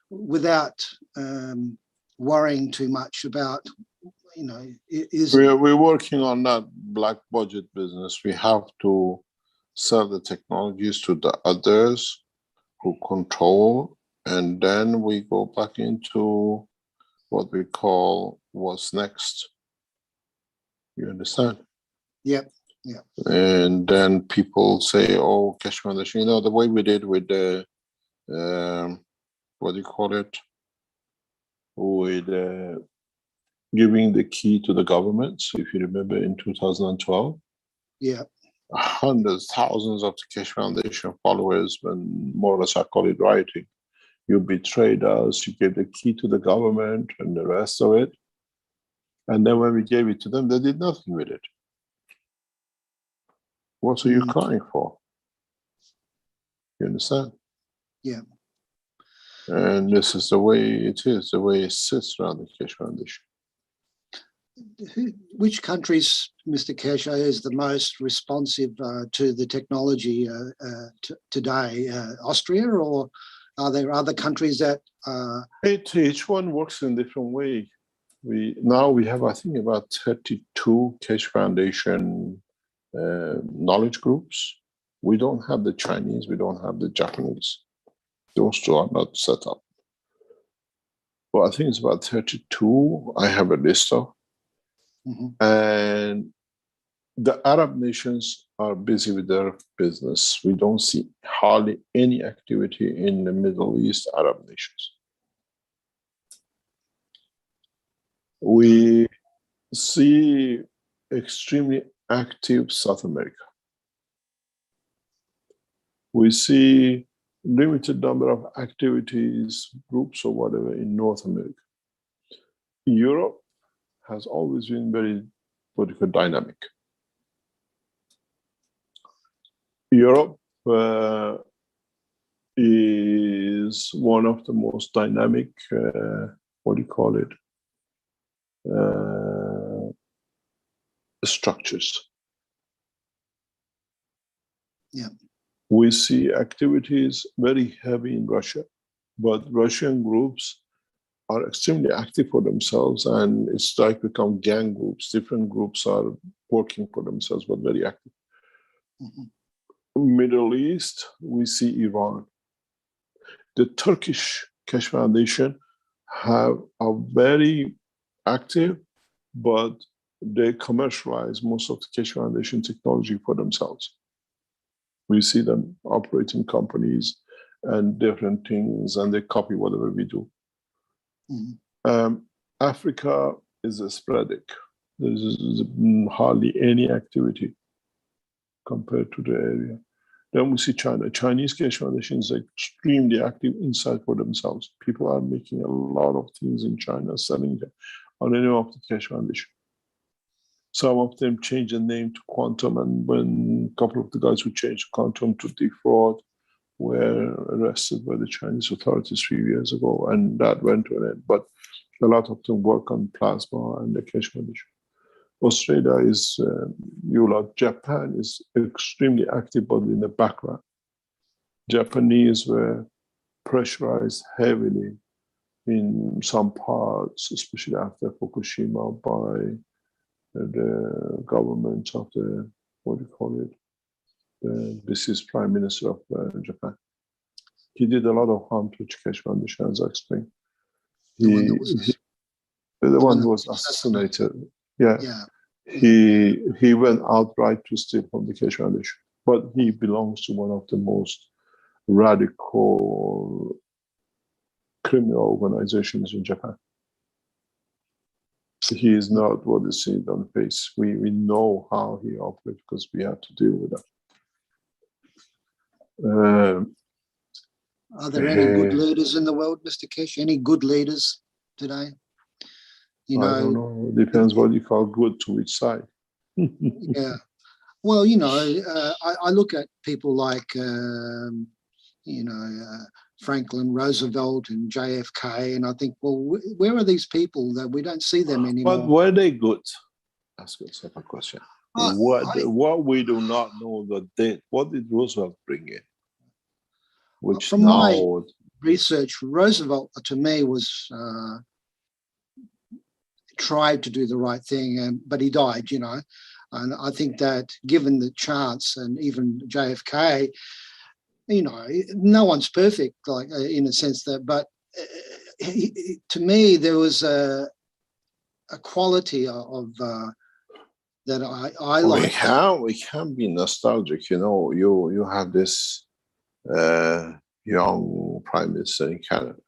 without worrying too much about, you know, We're working on that black budget business. We have to sell the technologies to the others who control, and then we go back into what we call what's next. You understand? Yep. Yeah. And then people say, oh, Keshe Foundation, you know, the way we did with the, what do you call it? With giving the key to the government. So if you remember in 2012, yeah, hundreds, thousands of the Keshe Foundation followers, when more or less I call it rioting. You betrayed us, you gave the key to the government and the rest of it. And then when we gave it to them, they did nothing with it. What are you crying for? You understand? Yeah. And this is the way it is, the way it sits around the Keshe Foundation. Which countries, Mr. Kesh, is the most responsive to the technology today? Austria, or are there other countries that? Each one works in a different way. Now we have, I think, about 32 Keshe Foundation knowledge groups. We don't have the Chinese, we don't have the Japanese. Those two are not set up. Well, I think it's about 32. I have a list of. And the Arab nations are busy with their business. We don't see hardly any activity in the Middle East Arab nations. We see extremely active South America. We see limited number of activities, groups or whatever in North America. Europe has always been very political dynamic. Europe is one of the most dynamic, what do you call it, structures. Yeah. We see activities very heavy in Russia, but Russian groups are extremely active for themselves, and it's like become gang groups. Different groups are working for themselves, but very active. Middle East, we see Iran. The Turkish Keshe Foundation are very active, but they commercialize most of the Keshe Foundation technology for themselves. We see them operating companies and different things, and they copy whatever we do. Africa is sporadic. There's hardly any activity compared to the area. Then we see China. Chinese Keshe Foundation is extremely active inside for themselves. People are making a lot of things in China, selling them on the name of the Keshe Foundation. Some of them changed the name to Quantum, and when a couple of the guys who changed Quantum to Defraud were arrested by the Chinese authorities 3 years ago, and that went to an end. But a lot of them work on Plasma and the Keshe Foundation. Australia is, Japan is extremely active, but in the background. Japanese were pressurized heavily in some parts, especially after Fukushima, by the government of the, what do you call it? This is Prime Minister of Japan. He did a lot of harm to Keshe Foundation, as I explained. The one that was The one that who was assassinated. Yeah. yeah. He went outright to steal from the Keshe Foundation, but he belongs to one of the most radical criminal organizations in Japan. He is not what is seen on the face. We know how he operates because we have to deal with that. Are there any good leaders in the world, Mr. Keshe? Any good leaders today? You I don't know. Depends what you call good to which side. Yeah. Well, you know, I look at people like, Franklin Roosevelt and JFK, and I think, well, where are these people that we don't see them anymore? But were they good? Ask yourself a question. I- What we do not know what did Roosevelt bring in? Which From now my research, Roosevelt to me was tried to do the right thing, but he died, you know. And I think that given the chance, and even JFK, you know, no one's perfect, like in a sense that, but to me, there was a quality of that I like. we can be nostalgic, you know. You have this young prime minister in Canada.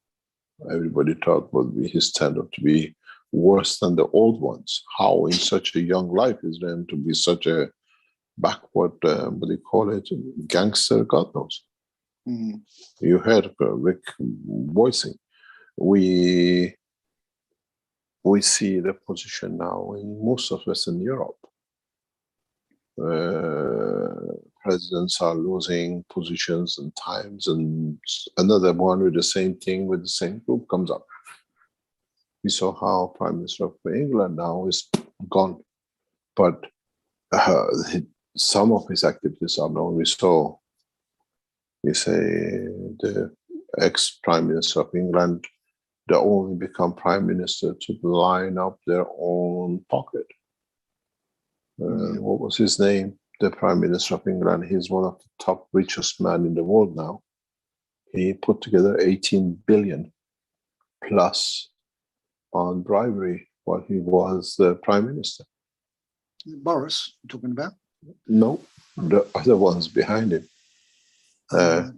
Everybody thought would be his stand-up to be worse than the old ones. How in such a young life is them to be such a backward, what do you call it, gangster, God knows. Mm. You heard Rick voicing. We see the position now in most of Western Europe. Presidents are losing positions and times, and another one with the same thing with the same group comes up. We saw how Prime Minister of England now is gone, but some of his activities are known. We saw, you say, the ex-Prime Minister of England, they only become Prime Minister to line up their own pocket. What was his name? The Prime Minister of England. He's one of the top richest men in the world now. He put together 18 billion plus on bribery while he was the Prime Minister. Boris, you're talking about? No, the other ones behind him. Both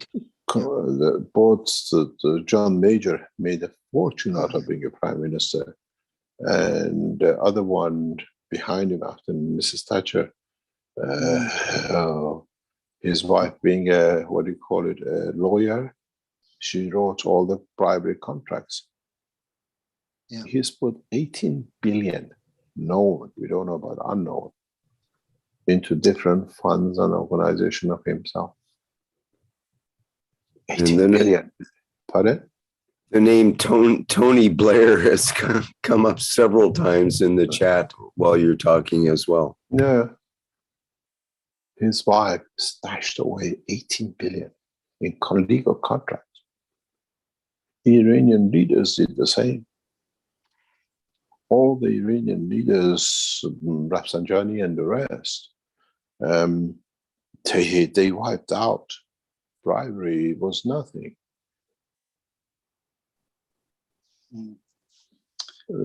the John Major made a fortune out of being a prime minister, and the other one behind him after Mrs. Thatcher, his wife being a, what do you call it, a lawyer, she wrote all the bribery contracts. Yeah. He's put 18 billion, known, we don't know about unknown, into different funds and organization of himself. 18 billion. Pardon? The name Tony Blair has come up several times in the chat while you're talking as well. Yeah. His wife stashed away 18 billion in legal contracts. Iranian leaders did the same. All the Iranian leaders, Rafsanjani and the rest, they wiped out. Bribery was nothing.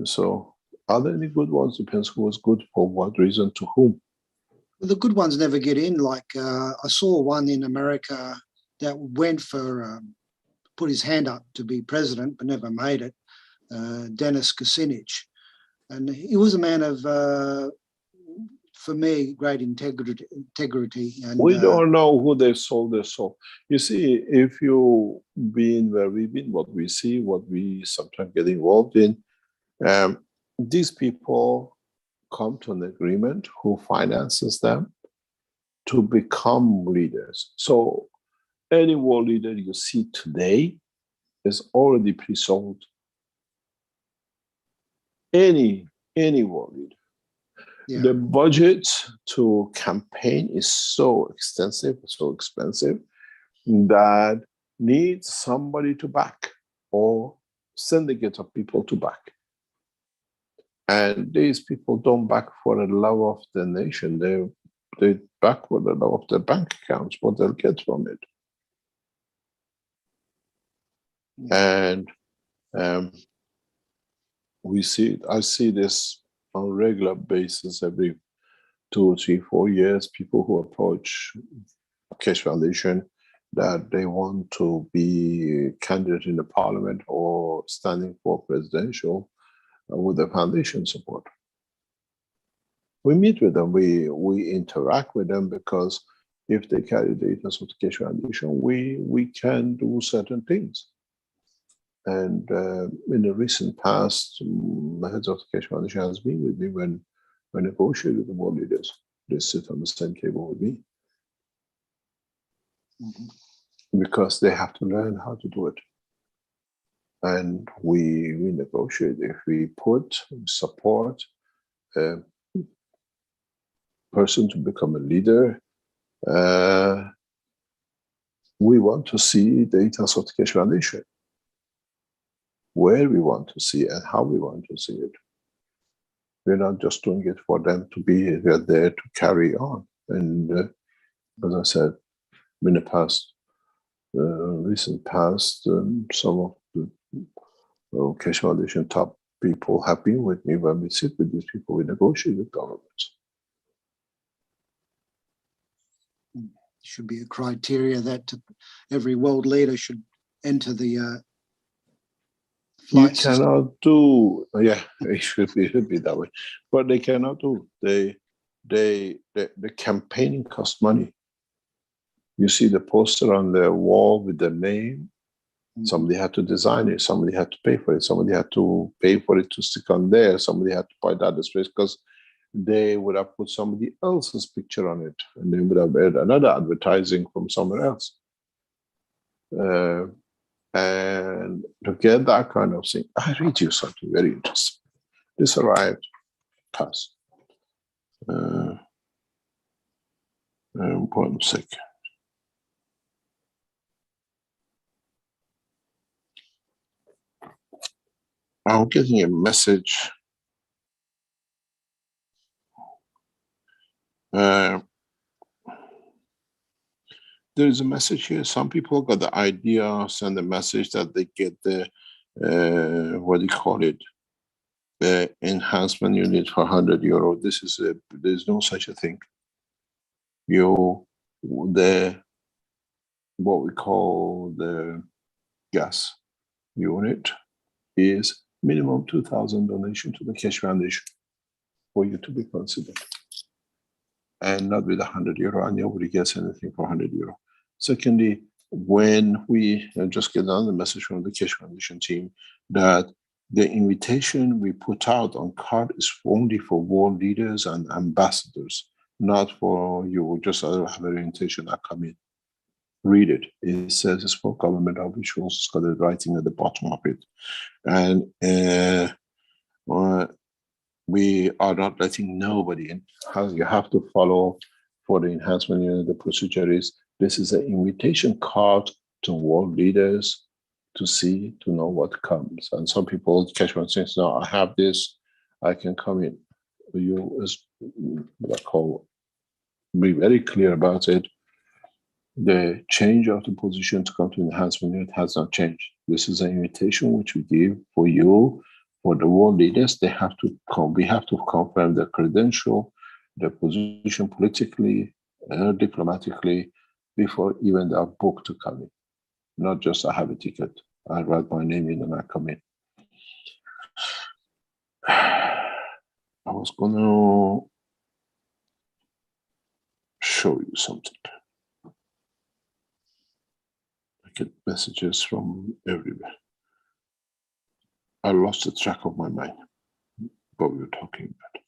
So, are there any good ones? Depends who was good for what reason to whom. The good ones never get in. Like I saw one in America that went for put his hand up to be president, but never made it. Dennis Kucinich, and he was a man of, for me, great integrity. And we don't know who they sold their soul. You see, if you been where we've been, what we see, what we sometimes get involved in, these people come to an agreement who finances them to become leaders. So any world leader you see today is already pre-sold. Any world leader. Yeah. The budget to campaign is so extensive, so expensive, that needs somebody to back, or syndicate of people to back. And these people don't back for the love of the nation. They back for the love of their bank accounts, what they'll get from it. And we see it. I see this on a regular basis every 2, 3, 4 years. People who approach Keshe Foundation that they want to be candidate in the parliament or standing for presidential with the foundation support. We meet with them, we interact with them, because if they carry data of the Keshe Foundation, we can do certain things. And in the recent past, the heads of the Keshe Foundation has been with me when I negotiated with the world leaders. They sit on the same table with me. Because they have to learn how to do it. And we negotiate. If we support a person to become a leader, we want to see data of the Keshe Foundation, where we want to see and how we want to see it. We're not just doing it for them to be there to carry on. And as I said, in the past, recent past, some of the Keshe Foundation top people have been with me. When we sit with these people, we negotiate with governments. Should be a criteria that every world leader should enter the You flight system. cannot do, yeah, it should be that way, but they cannot do. The campaigning costs money. You see the poster on the wall with the name. Somebody had to design it. Somebody had to pay for it. Somebody had to pay for it to stick on there. Somebody had to buy that display, because they would have put somebody else's picture on it, and they would have made another advertising from somewhere else. And to get that kind of thing, I read you something very interesting. This arrived, pass. 1 second. I'm getting a message. There is a message here. Some people got the idea, send a message that they get the, what do you call it? The enhancement unit for €100. This is there's no such a thing. What we call the gas unit is minimum 2,000 donation to the Keshe Foundation for you to be considered. And not with €100, and nobody gets anything for €100. Secondly, when we just get on the message from the Keshe Foundation team that the invitation we put out on card is only for world leaders and ambassadors, not for you just have an invitation that come in. Read it. It says it's for government officials. It's got the writing at the bottom of it. And we are not letting nobody in. How you have to follow for the enhancement unit. The procedure is, this is an invitation card to world leaders to see, to know what comes. And some people catch one says, no, I have this, I can come in. You be very clear about it. The change of the position to come to enhancement unit has not changed. This is an invitation which we give for you. For the world leaders, they have to come. We have to confirm their credential, their position politically, diplomatically, before even they are booked to come in. Not just I have a ticket, I write my name in and I come in. I was gonna show you something. I get messages from everywhere. I lost the track of my mind, what we were talking about.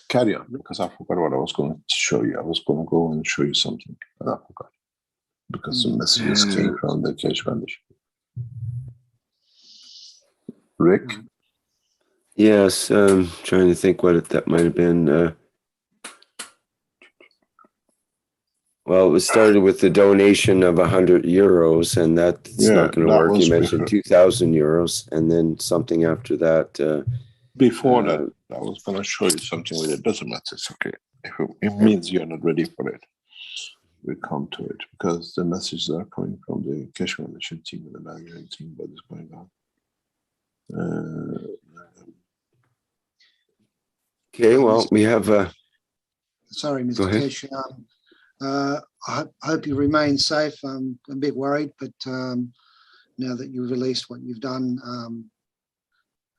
Carry on, because I forgot what I was going to show you. I was going to go and show you something, and I forgot. Because the messages came from the Keshe Foundation. Rick? Yes, trying to think that might have been. Well, it was started with the donation of 100 euros, and that's Yeah, not going to that work. You was mentioned 2,000 euros, and then something after that. before that. Uh, I was going to show you something with it. Doesn't matter. It's okay. If it means you're not ready for it, we come to it because the messages are coming from the cash management team and the management team. What is going on? Okay, well, we have. Sorry, Go Mr. ahead. Kesh. I hope you remain safe. I'm a bit worried, but now that you've released what you've done,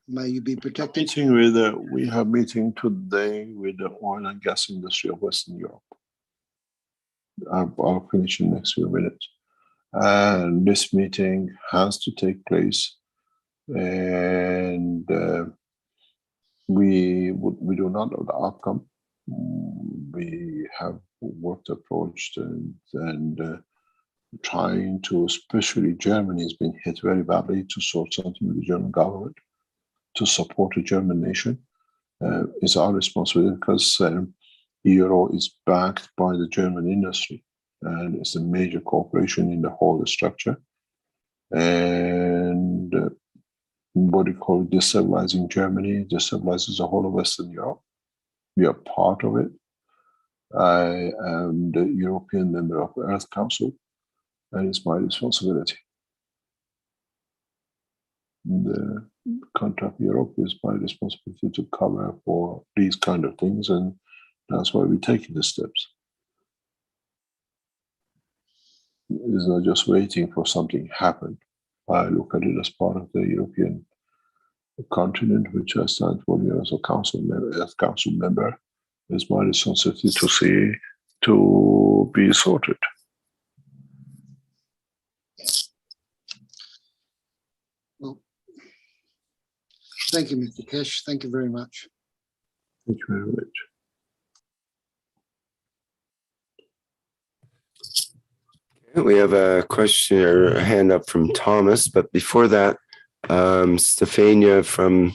may you be protected. Meeting with we have meeting today with the oil and gas industry of Western Europe. I'll finish in the next few minutes. And this meeting has to take place, and we do not know the outcome. We have worked, approached, and trying to, especially Germany has been hit very badly, to sort something with the German government to support the German nation. Is our responsibility because Euro is backed by the German industry and it's a major corporation in the whole structure. And what do you call it? Destabilizing Germany, destabilizes the whole of Western Europe. We are part of it. I am the European member of the Earth Council, and it's my responsibility. The country of Europe is my responsibility to cover for these kind of things, and that's why we're taking the steps. It's not just waiting for something to happen. I look at it as part of the European continent, which I stand for as a council member. It's my responsibility to see to be sorted. Well, thank you, Mr. Kesh. Thank you very much. Thank you very much. We have a question or a hand up from Thomas, but before that, Stefania from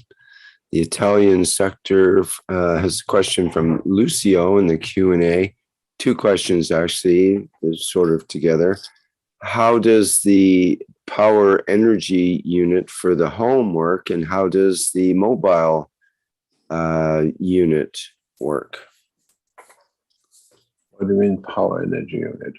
the Italian sector has a question from Lucio in the Q&A. Two questions actually, sort of together. How does the power energy unit for the home work, and how does the mobile unit work? What do you mean power energy unit?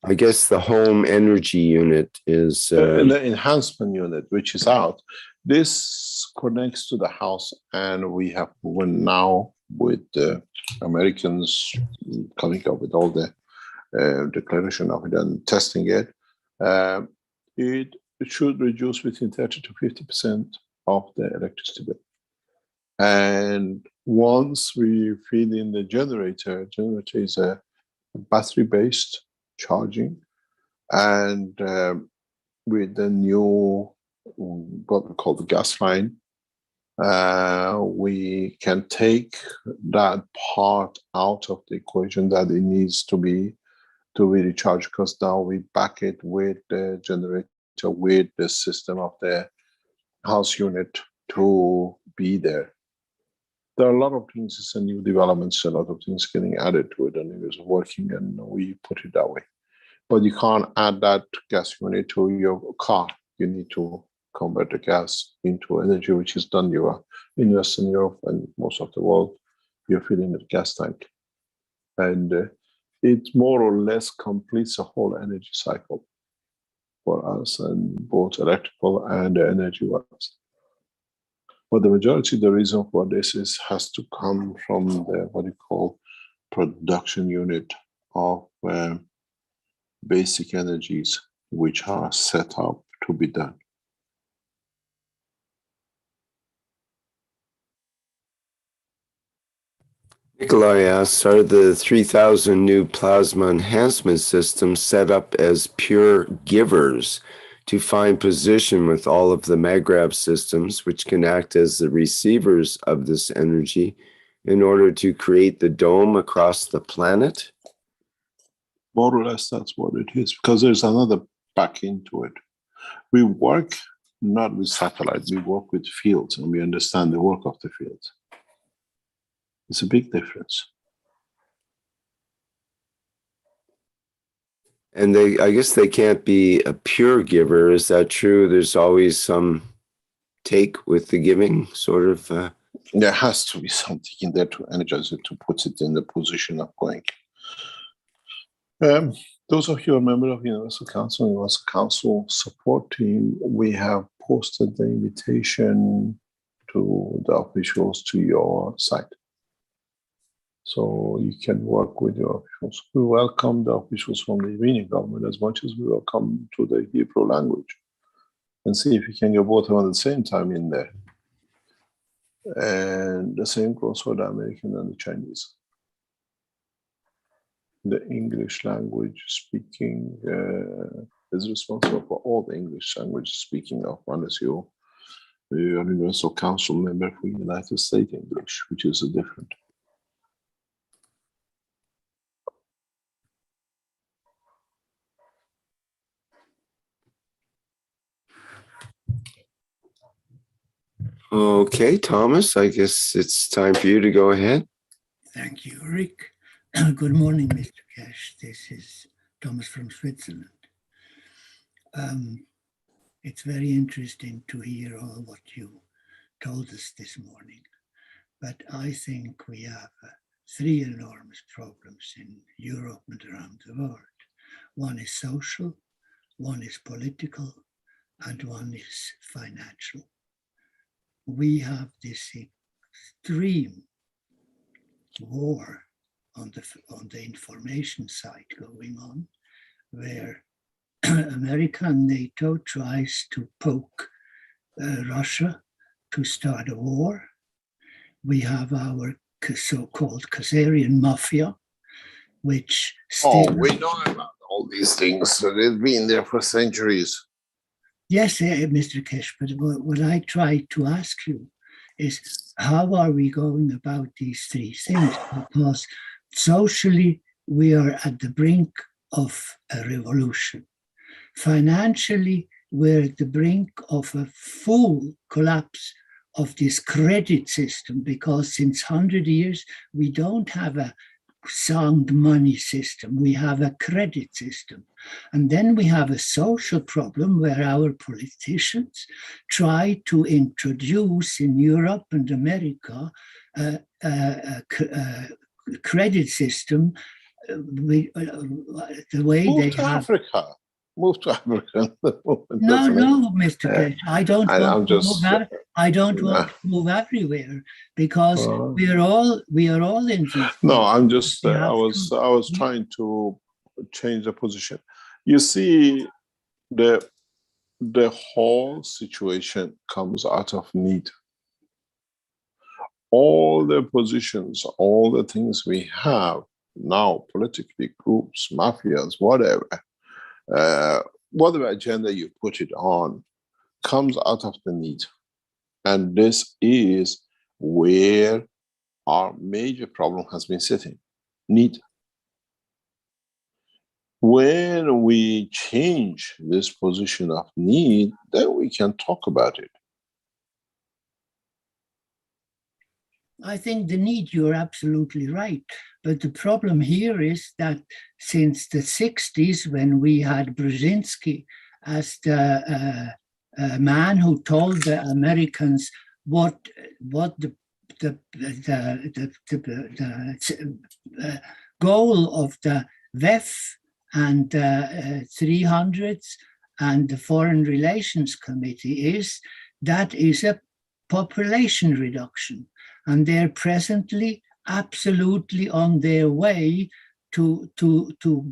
I guess the home energy unit is the enhancement unit, which is out. This connects to the house, and we have one now with the Americans coming up with all the declaration of it and testing it. It should reduce between 30 to 50% of the electricity bill. And once we feed in the generator is a battery-based charging, and with the new what we call the gas line, we can take that part out of the equation that it needs to be recharged, because now we back it with the generator, with the system of the house unit to be there. There are a lot of things, it's a new developments, a lot of things getting added to it, and it is working, and we put it that way. But you can't add that gas unit to your car. You need to convert the gas into energy, which is done in Western Europe and most of the world. You're filling the gas tank. And it more or less completes a whole energy cycle for us, and both electrical and the energy ones. But the majority, the reason for this has to come from the what you call production unit of basic energies, which are set up to be done. Nikolai asks, are the 3,000 new plasma enhancement systems set up as pure givers to find position with all of the MagRab systems, which can act as the receivers of this energy in order to create the dome across the planet? More or less, that's what it is, because there's another back into it. We work not with satellite. We work with fields and we understand the work of the fields. It's a big difference. And I guess they can't be a pure giver. Is that true? There's always some take with the giving, sort of. There has to be something in there to energize it, to put it in the position of going. Those of you who are member of Universal Council support team, we have posted the invitation to the officials to your site. So you can work with your officials. We welcome the officials from the Iranian government as much as we welcome to the Hebrew language, and see if we can get both of them at the same time in there. And the same goes for the American and the Chinese. The English language speaking is responsible for all the English language speaking of, unless you're a Universal Council member for United States English, which is a different. Okay, Thomas, I guess it's time for you to go ahead. Thank you, Rick. Good morning, Mr. Cash. This is Thomas from Switzerland. It's very interesting to hear all what you told us this morning, but I think we have three enormous problems in Europe and around the world. One is social, one is political, and one is financial. We have this extreme war on the information side going on, where America and NATO tries to poke Russia to start a war. We have our so-called Khazarian mafia, which still... Oh, we know about all these things. So they've been there for centuries. Yes, Mr. Kesh, but what I try to ask you is, how are we going about these three things? Because socially, we are at the brink of a revolution. Financially, we're at the brink of a full collapse of this credit system, because since 100 years, we don't have a sound money system. We have a credit system. And then we have a social problem where our politicians try to introduce in Europe and America a credit system the way Move they to have. Africa. Move to Africa. No, Mr. Kesh, I don't want Nah. to move everywhere, because we are all in this. No, I'm just. We I have was trying to change the position. You see, the whole situation comes out of need. All the positions, all the things we have now, politically, groups, mafias, whatever, whatever agenda you put it on, comes out of the need. And this is where our major problem has been sitting: need. When we change this position of need, then we can talk about it. I think the need, you're absolutely right. But the problem here is that since the 60s, when we had Brzezinski as the man who told the Americans what the goal of the WEF and 300s and the Foreign Relations Committee is, that is a population reduction. And they're presently absolutely on their way to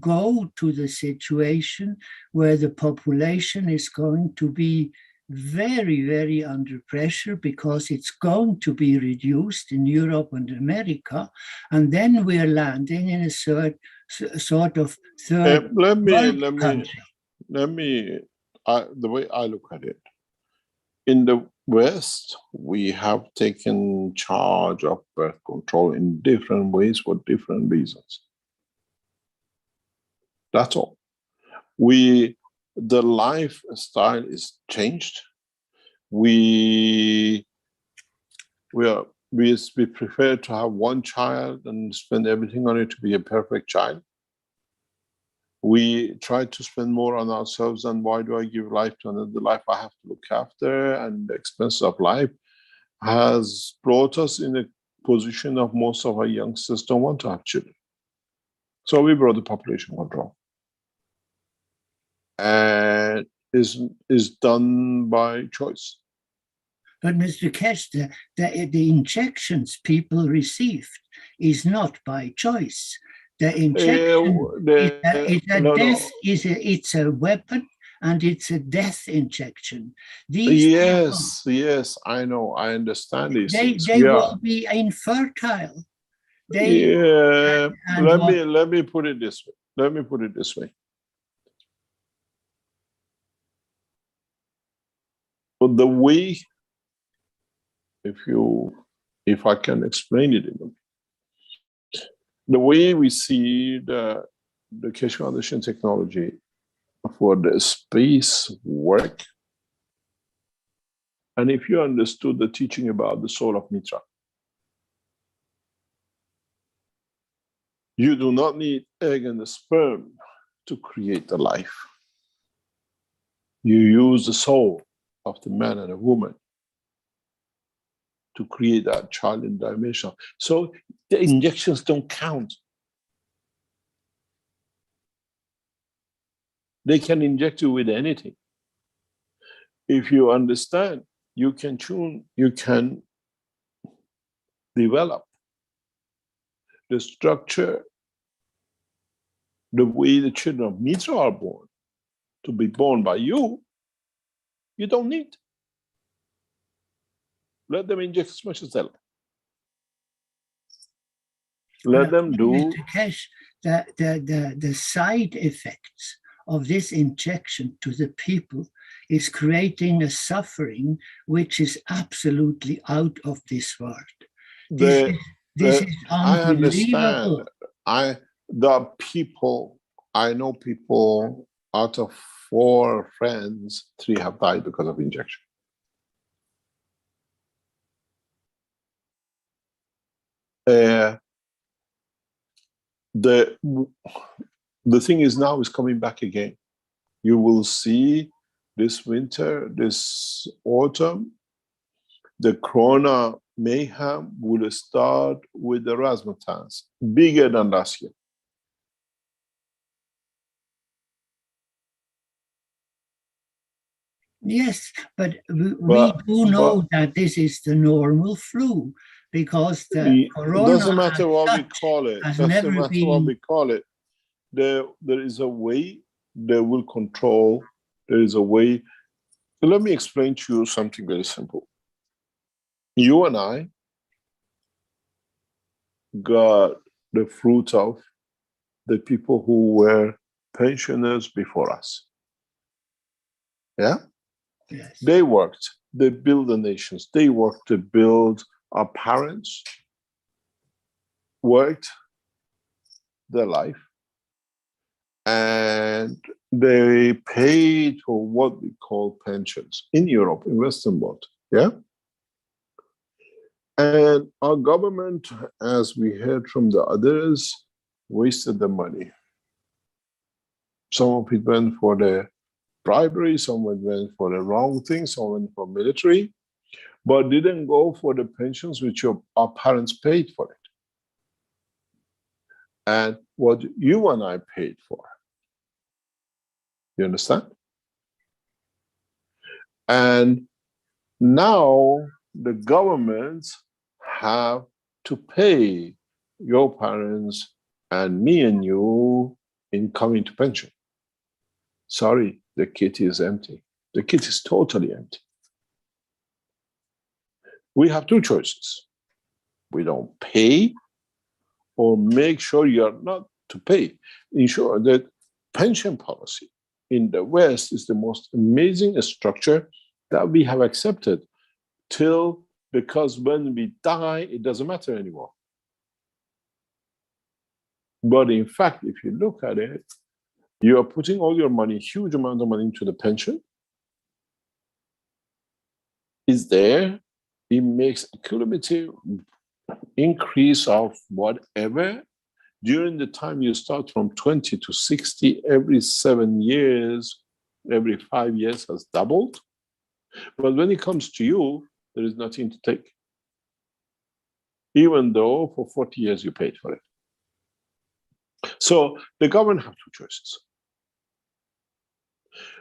go to the situation where the population is going to be very, very under pressure, because it's going to be reduced in Europe and America. And then we're landing in a sort of third world country. The way I look at it, in the West, we have taken charge of birth control in different ways for different reasons. That's all. The lifestyle is changed. we prefer to have one child and spend everything on it to be a perfect child. We try to spend more on ourselves, and why do I give life to another life I have to look after? And the expense of life has brought us in a position of most of our youngsters don't want to have children. So we brought the population control. And is done by choice. But Mr. Kesh, the injections people received is not by choice. The injection it's a weapon, and it's a death injection. These yes, I know, I understand these things. They will be infertile. Let me put it this way. But the way, if I can explain it, the way we see the Keshe Foundation technology for the space work, and if you understood the teaching about the soul of Mitra, you do not need egg and the sperm to create the life. You use the soul of the man and a woman to create that child in dimension. So the injections don't count. They can inject you with anything. If you understand, you can tune, you can develop the structure, the way the children of Mitra are born, to be born by you, you don't need. Let them inject as much as they like. Let them do. Mr. Kesh, the side effects of this injection to the people is creating a suffering which is absolutely out of this world. This is unbelievable. I know people, out of 4 friends, 3 have died because of injection. The thing is now is coming back again. You will see this winter, this autumn, the corona mayhem will start with the razzmatazz, bigger than last year. Yes, but we do know that this is the normal flu, because the corona doesn't matter what we call it. Has doesn't never matter been... what we call it. There is a way they will control. There is a way. So let me explain to you something very simple. You and I got the fruit of the people who were pensioners before us. Yeah? Yes. They worked. They built the nations. They worked to build our parents, worked their life, and they paid for what we call pensions in Europe, in Western world. Yeah? And our government, as we heard from the others, wasted the money. Some of it went for the bribery, some of it went for the wrong things, some went for military, but didn't go for the pensions which our parents paid for it. And what you and I paid for. You understand? And now the governments have to pay your parents and me and you in coming to pension. Sorry, the kit is empty. The kit is totally empty. We have 2 choices. We don't pay, or make sure you are not to pay. Ensure that pension policy in the West is the most amazing structure that we have accepted because when we die, it doesn't matter anymore. But in fact, if you look at it, you are putting all your money, huge amount of money, into the pension. is there. It makes a cumulative increase of whatever. During the time you start from 20 to 60, every 7 years, every 5 years has doubled. But when it comes to you, there is nothing to take. Even though for 40 years you paid for it. So the government have two choices.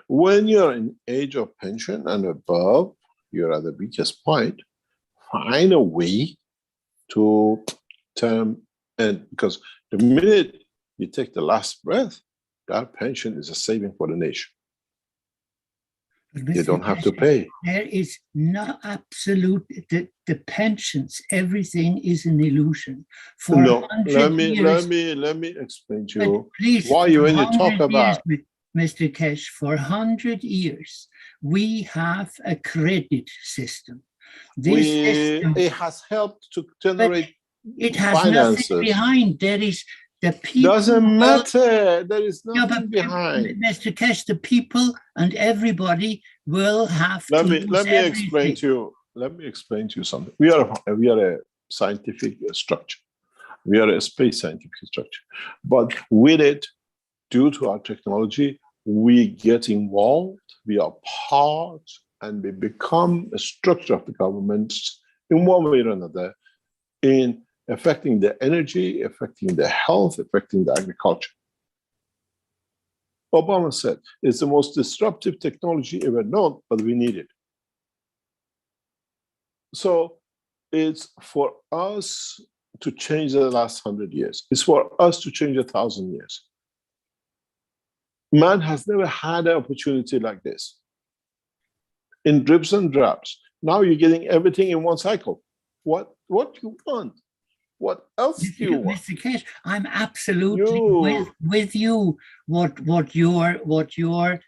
When you're in age of pension and above, you're at the weakest point, find a way to term, and because the minute you take the last breath, that pension is a saving for the nation. But You Mr. don't have to Keshe, pay. There is no absolute, the pensions, everything is an illusion. For No, 100 years, let me explain to but you please, why for when you talk 100 years, about Mr. Kesh, for 100 years, we have a credit system. This system, it has helped to generate it has nothing finances. behind. There is the people. Doesn't will- matter. There is Yeah, nothing but behind. Mr. Kesh, the people and everybody will have Let to me lose explain everything. to you. Let me explain to you something. We are a scientific structure. We are a space scientific structure. But with it, due to our technology, we get involved. We are part, and we become a structure of the government in one way or another, in affecting the energy, affecting the health, affecting the agriculture. Obama said, it's the most disruptive technology ever known, but we need it. So it's for us to change the last 100 years. It's for us to change 1,000 years. Man has never had an opportunity like this. In drips and drabs. Now you're getting everything in one cycle. What do you want? What else do you want? Mr. Kesh, I'm absolutely You- with you. What your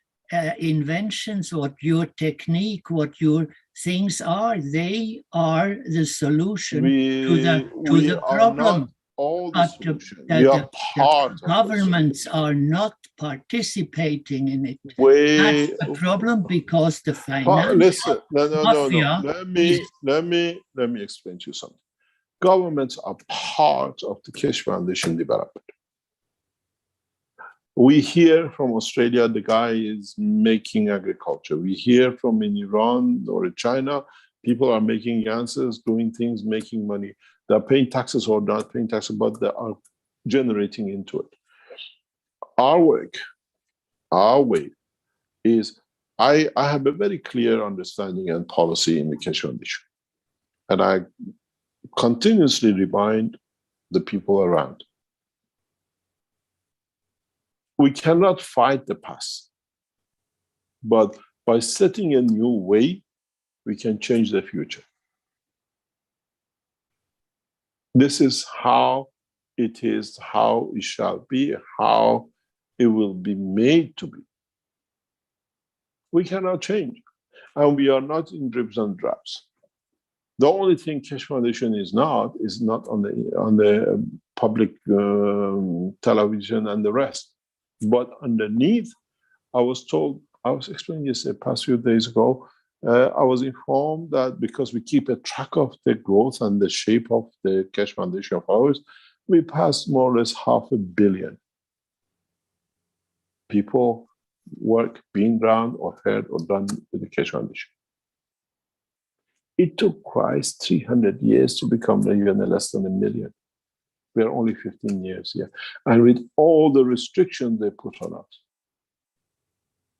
inventions, what your technique, what your things are, they are the solution to the are problem. not all the But solution. the- We are the part of the governments solution. are not participating in it. We That's a problem because the financial listen. No. mafia Let me explain to you something. Governments are part of the Keshe Foundation development. We hear from Australia, the guy is making agriculture. We hear from in Iran or in China, people are making answers, doing things, making money. They're paying taxes or not paying taxes, but they are generating into it. Our way is, I have a very clear understanding and policy in the Keshe Foundation. And I continuously remind the people around. We cannot fight the past, but by setting a new way, we can change the future. This is how it is, how it shall be, how it will be made to be. We cannot change, and we are not in drips and drabs. The only thing Keshe Foundation is not on the public television and the rest. But underneath, I was explaining this past few days ago, I was informed that because we keep a track of the growth and the shape of the Keshe Foundation of ours, we passed more or less 500 million people work being around or heard or done with the Keshe Foundation. It took Christ 300 years to become even less than 1 million. We are only 15 years here. And with all the restrictions they put on us,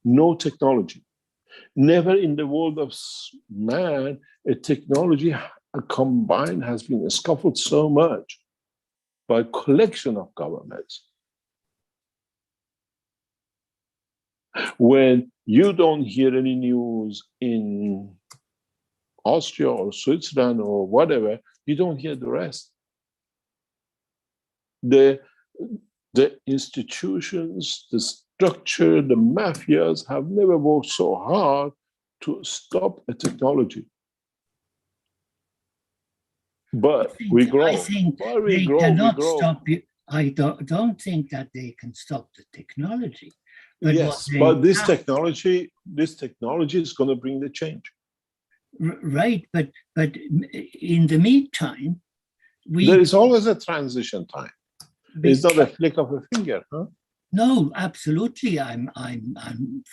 no technology. Never in the world of man, a technology combined has been scuffled so much by a collection of governments. When you don't hear any news in Austria or Switzerland or whatever, you don't hear the rest. The institutions, the structure, the mafias have never worked so hard to stop a technology. But we grow. I think But we they grow, cannot we grow. stop it. I don't think that they can stop the technology. But Yes, what but they this have- technology is going to bring the change. Right, but in the meantime, There is always a transition time. It's not a flick of a finger, huh? No, absolutely. I'm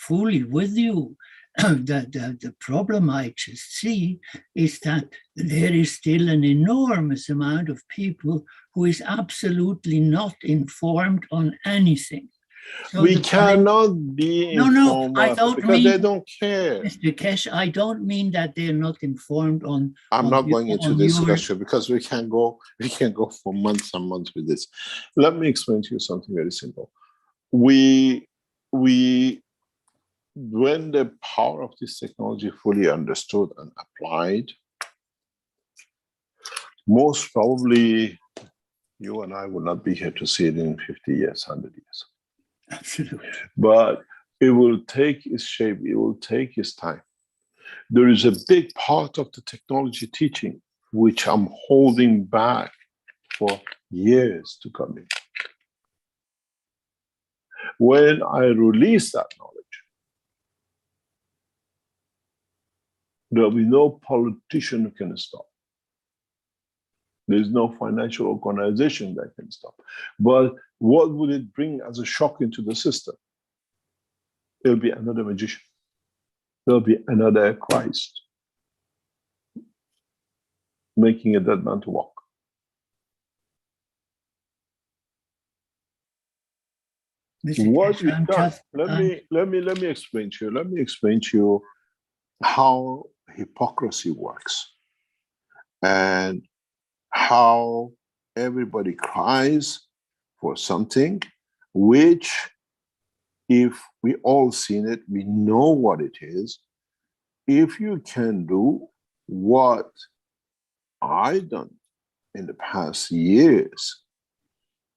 fully with you. The problem I just see is that there is still an enormous amount of people who is absolutely not informed on anything. So We cannot be no, informed I don't because mean, they don't care. Mr. Kesh, I don't mean that they're not informed on. I'm not going into on this your- discussion because we can go for months and months with this. Let me explain to you something very simple. When the power of this technology fully understood and applied, most probably you and I will not be here to see it in 50 years, 100 years. Absolutely. But it will take its shape, it will take its time. There is a big part of the technology teaching which I'm holding back for years to come in. When I release that knowledge, there'll be no politician who can stop. There's no financial organization that can stop. But what would it bring as a shock into the system? There'll be another magician. There'll be another Christ making a dead man to walk. Mr. What Kesh, we've I'm done, just- let I'm- me explain to you. Let me explain to you how hypocrisy works and how everybody cries for something which, if we all seen it, we know what it is. If you can do what I done in the past years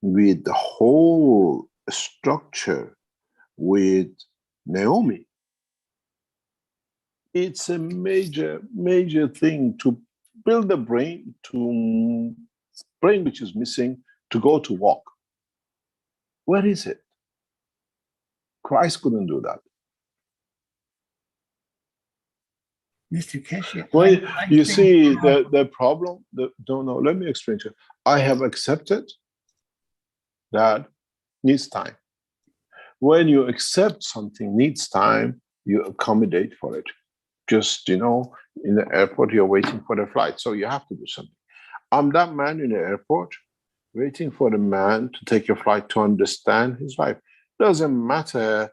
with the whole structure with Naomi, it's a major thing to build the brain which is missing to go to walk. Where is it? Christ couldn't do that. Mr. Kesh, Well, I you think- see the problem. No, let me explain to you. I have accepted that needs time. When you accept something needs time, you accommodate for it. Just, in the airport, you're waiting for the flight, so you have to do something. I'm that man in the airport waiting for the man to take a flight to understand his life. Doesn't matter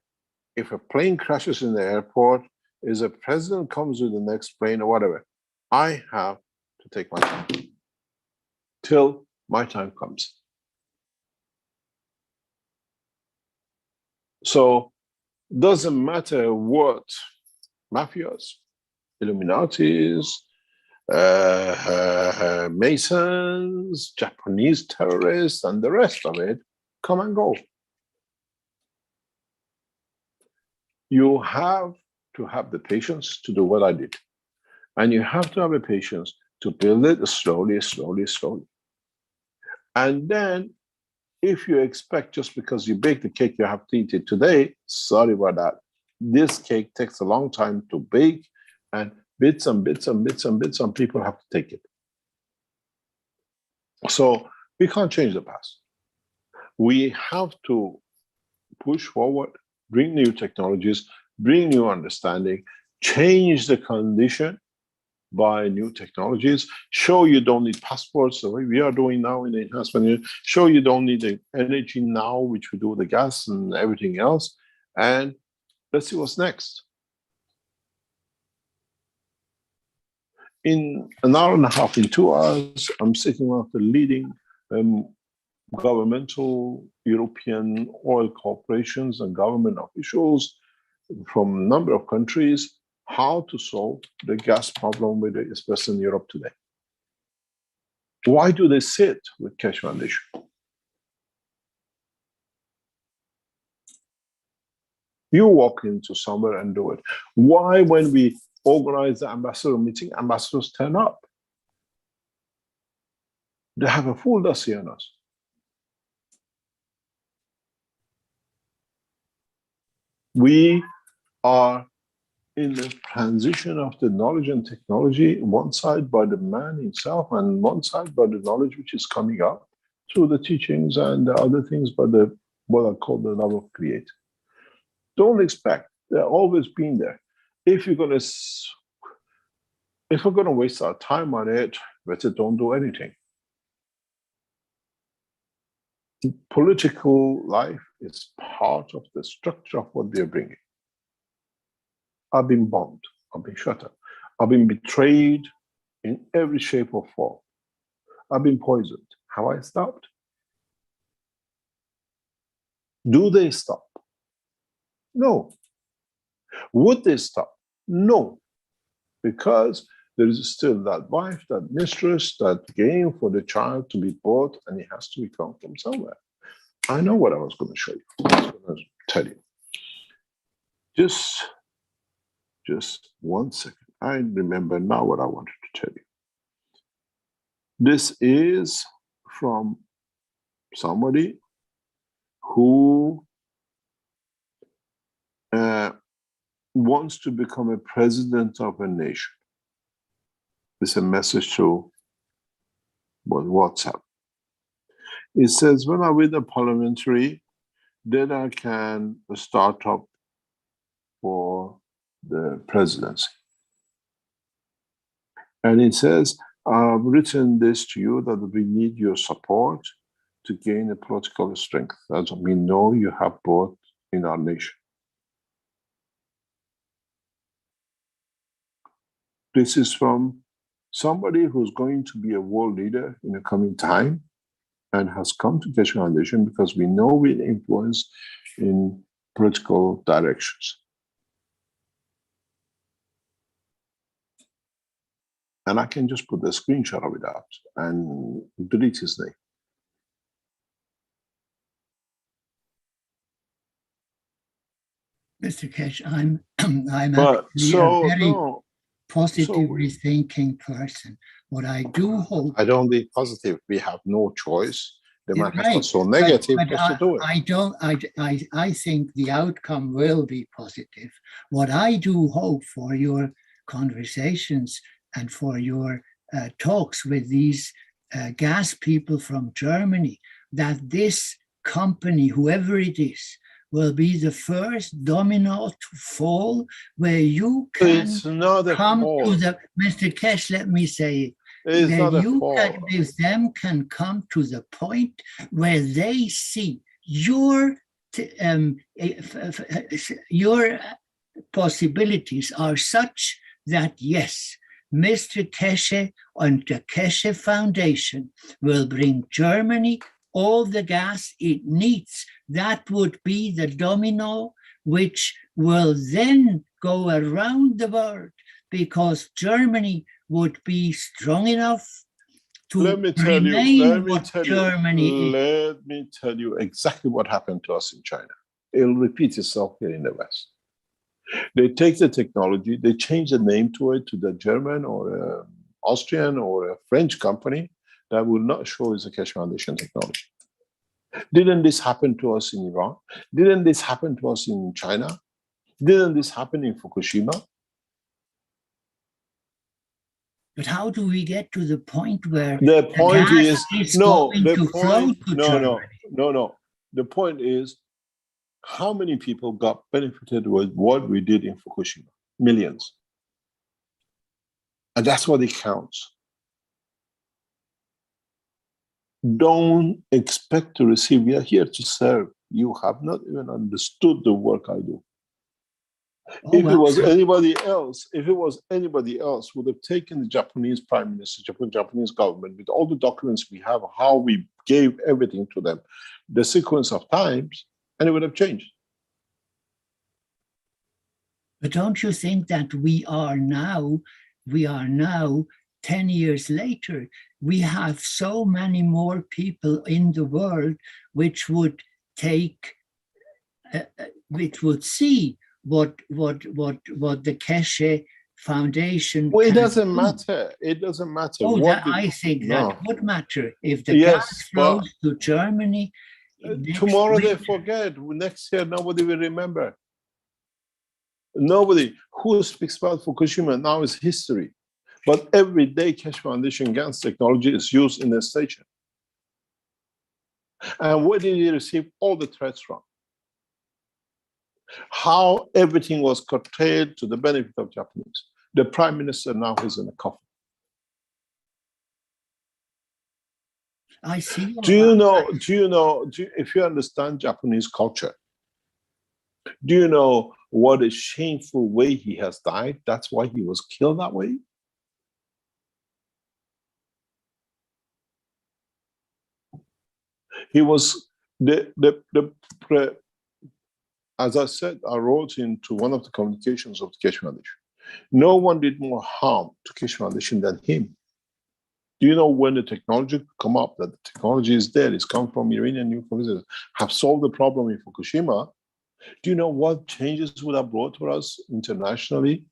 if a plane crashes in the airport, is a president comes with the next plane or whatever. I have to take my time till my time comes. So doesn't matter what mafias, Illuminatis, Masons, Japanese terrorists, and the rest of it come and go. You have to have the patience to do what I did. And you have to have the patience to build it slowly. And then, if you expect just because you bake the cake, you have to eat it today, sorry about that. This cake takes a long time to bake, and bits and people have to take it. So we can't change the past. We have to push forward, bring new technologies, bring new understanding, change the condition by new technologies, show you don't need passports the way we are doing now in the enhancement unit, show you don't need the energy now, which we do with the gas and everything else, and let's see what's next. In an hour and a half, in 2 hours, I'm sitting with the leading governmental European oil corporations and government officials from a number of countries, how to solve the gas problem with Western Europe today. Why do they sit with Keshe Foundation? You walk into somewhere and do it. Why, when we organize the ambassador meeting, ambassadors turn up? They have a full dossier on us. We are in the transition of the knowledge and technology, one side by the man himself and one side by the knowledge which is coming up through the teachings and the other things by the what I call the love of create. Don't expect, they're always been there. If we're gonna waste our time on it, better don't do anything. Political life is part of the structure of what they're bringing. I've been bombed, I've been shut up, I've been betrayed in every shape or form. I've been poisoned. Have I stopped? Do they stop? No. Would they stop? No. Because there is still that wife, that mistress, that game for the child to be bought, and it has to come from somewhere. I know what I was going to show you. I was going to tell you. Just 1 second. I remember now what I wanted to tell you. This is from somebody who wants to become a president of a nation. It's a message to WhatsApp. It says, when I win the parliamentary, then I can start up for the presidency. And it says, I've written this to you that we need your support to gain a political strength, as we know you have both in our nation. This is from somebody who's going to be a world leader in the coming time and has come to Keshe Foundation because we know we influence in political directions. And I can just put the screenshot of it out and delete his name. Mr. Kesh, I'm But actually so a very no, positively thinking person. What I do hope, I don't be positive. We have no choice. The You're man has right, got so negative but just to do it. I think the outcome will be positive. What I do hope for your conversations and for your talks with these gas people from Germany, that this company, whoever it is, will be the first domino to fall where you can It's not a come fall. to the, Mr. Kesh, let me say it, It's where not a you fall. can, with them can come to the point where they see your possibilities are such that yes, Mr. Keshe and the Keshe Foundation will bring Germany all the gas it needs. That would be the domino which will then go around the world, because Germany would be strong enough to Let me tell Germany is. Let me tell you exactly what happened to us in China. It'll repeat itself here in the West. They take the technology, they change the name to it, to the German or Austrian or a French company that will not show as a Keshe Foundation technology. Didn't this happen to us in Iran? Didn't this happen to us in China? Didn't this happen in Fukushima? But how do we get to the point where The point gas is no. going The to flow point to no Germany? no. The point is, how many people got benefited with what we did in Fukushima? Millions, and that's what it counts. Don't expect to receive. We are here to serve. You have not even understood the work I do. Oh, If it was absolutely. anybody else, would have taken the Japanese Prime Minister, Japanese government, with all the documents we have, how we gave everything to them, the sequence of times, and it would have changed. But don't you think that we are now 10 years later, we have so many more people in the world which would take, which would see what the Keshe Foundation. Well, it can doesn't do. matter. It doesn't matter. Oh, what I think that would matter if the Yes, gas flows to Germany. next tomorrow they winter. forget. Next year, nobody will remember. Nobody who speaks about Fukushima now is history. But every day Keshe Foundation GANs technology is used in the station. And where did he receive all the threats from? How everything was curtailed to the benefit of Japanese. The prime minister now is in a coffin. I see. If you understand Japanese culture, do you know what a shameful way he has died? That's why he was killed that way. He was as I said, I wrote into one of the communications of the Keshe Foundation. No one did more harm to Keshe Foundation than him. Do you know when the technology come up, that the technology is there, it's come from Iranian nuclear physicists, have solved the problem in Fukushima? Do you know what changes would have brought for us internationally?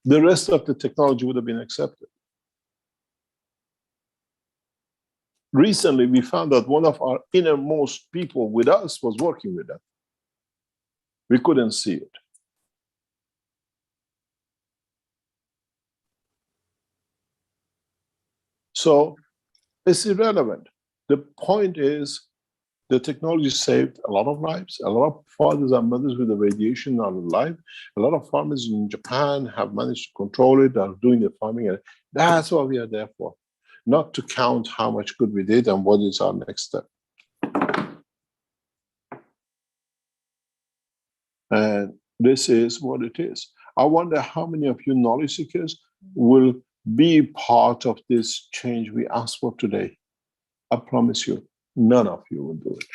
The rest of the technology would have been accepted. Recently, we found that one of our innermost people with us was working with them. We couldn't see it. So it's irrelevant. The point is, the technology saved a lot of lives. A lot of fathers and mothers with the radiation are alive. A lot of farmers in Japan have managed to control it, are doing the farming. And that's what we are there for. Not to count how much good we did and what is our next step. And this is what it is. I wonder how many of you knowledge seekers will be part of this change we asked for today. I promise you, none of you will do it.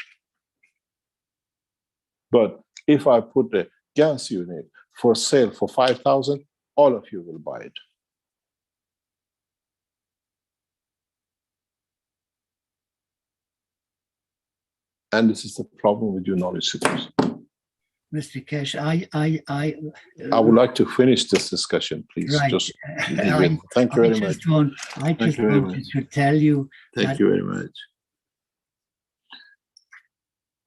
But if I put the gas unit for sale for 5,000, all of you will buy it. And this is the problem with you knowledge seekers. Mr. Keshe, I would like to finish this discussion, please. Right. Just thank you very much. I just wanted to tell you. Thank you very much.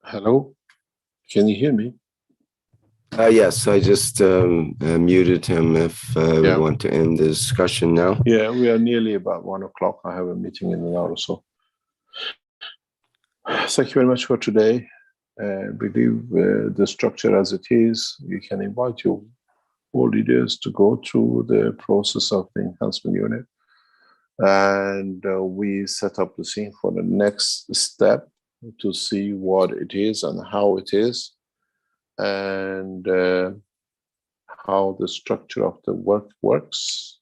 Hello? Can you hear me? Yes, I just muted him if we Yeah. want to end the discussion now. Yeah, we are nearly about 1 o'clock. I have a meeting in an hour or so. Thank you very much for today. We leave the structure as it is. We can invite you, all leaders, to go through the process of the enhancement unit. And we set up the scene for the next step to see what it is and how it is, and how the structure of the work works.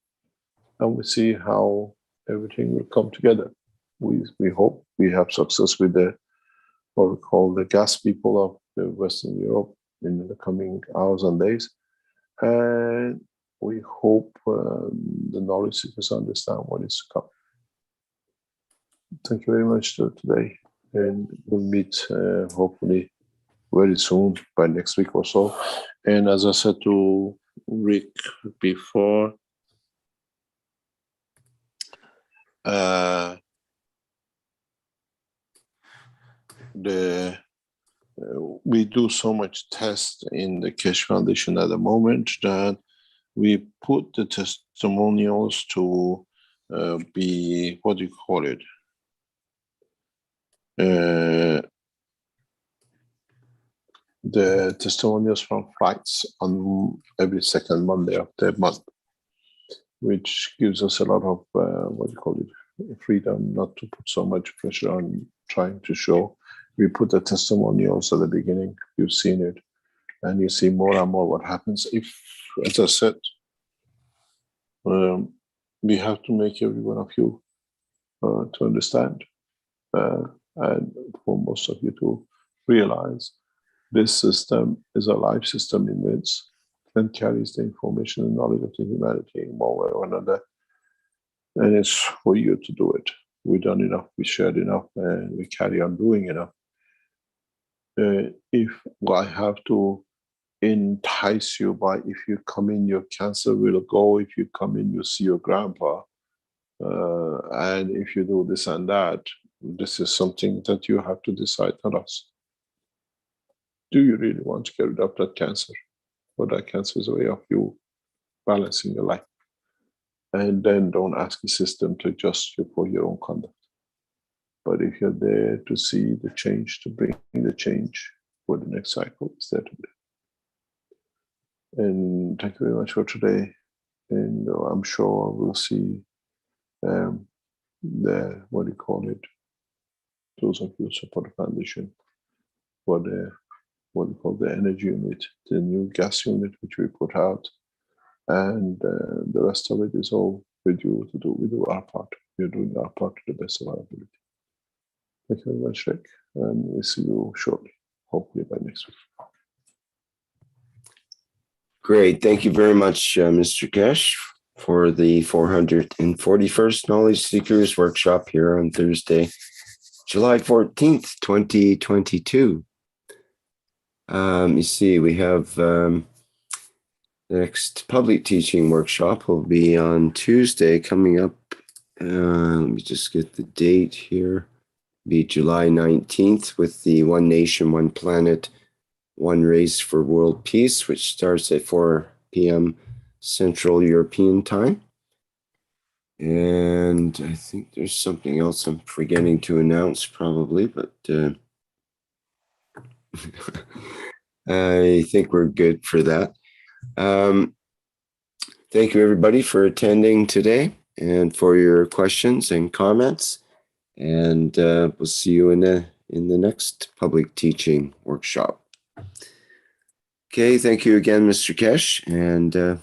And we see how everything will come together. We hope we have success with the what we call the gas people of the Western Europe in the coming hours and days. And we hope the knowledge seekers understand what is to come. Thank you very much for today. And we'll meet hopefully very soon, by next week or so. And as I said to Rick before, we do so much test in the Keshe Foundation at the moment that we put the testimonials to be, what do you call it? The testimonials from flights on every second Monday of the month, which gives us a lot of, what do you call it, freedom not to put so much pressure on trying to show. We put the testimonials at the beginning, you've seen it, and you see more and more what happens. If, as I said, we have to make every one of you to understand, and for most of you to realize this system is a life system in which and carries the information and knowledge of the humanity in one way or another. And it's for you to do it. We've done enough, we shared enough, and we carry on doing enough. If I have to entice you by, if you come in, your cancer will go, if you come in, you see your grandpa, and if you do this and that, this is something that you have to decide, not us. Do you really want to get rid of that cancer? But that cancer is a way of you balancing your life. And then don't ask the system to adjust you for your own conduct. But if you're there to see the change, to bring the change for the next cycle, it's there to do. And thank you very much for today. And I'm sure we'll see the, what do you call it? Those of you who support the foundation for the, what we call the energy unit, the new gas unit which we put out. And the rest of it is all with you to do. We do our part. We're doing our part to the best of our ability. Thank you very much, Rick. And we'll see you shortly, hopefully by next week. Great. Thank you very much, Mr. Kesh, for the 441st Knowledge Seekers Workshop here on Thursday, July 14th, 2022. You see, we have the next public teaching workshop will be on Tuesday coming up. Let me just get the date here. Be July 19th with the One Nation, One Planet, One Race for World Peace, which starts at 4 p.m. Central European Time. And I think there's something else I'm forgetting to announce probably, but I think we're good for that. Thank you everybody for attending today and for your questions and comments. And we'll see you in the next public teaching workshop. Okay, thank you again, Mr. Kesh, and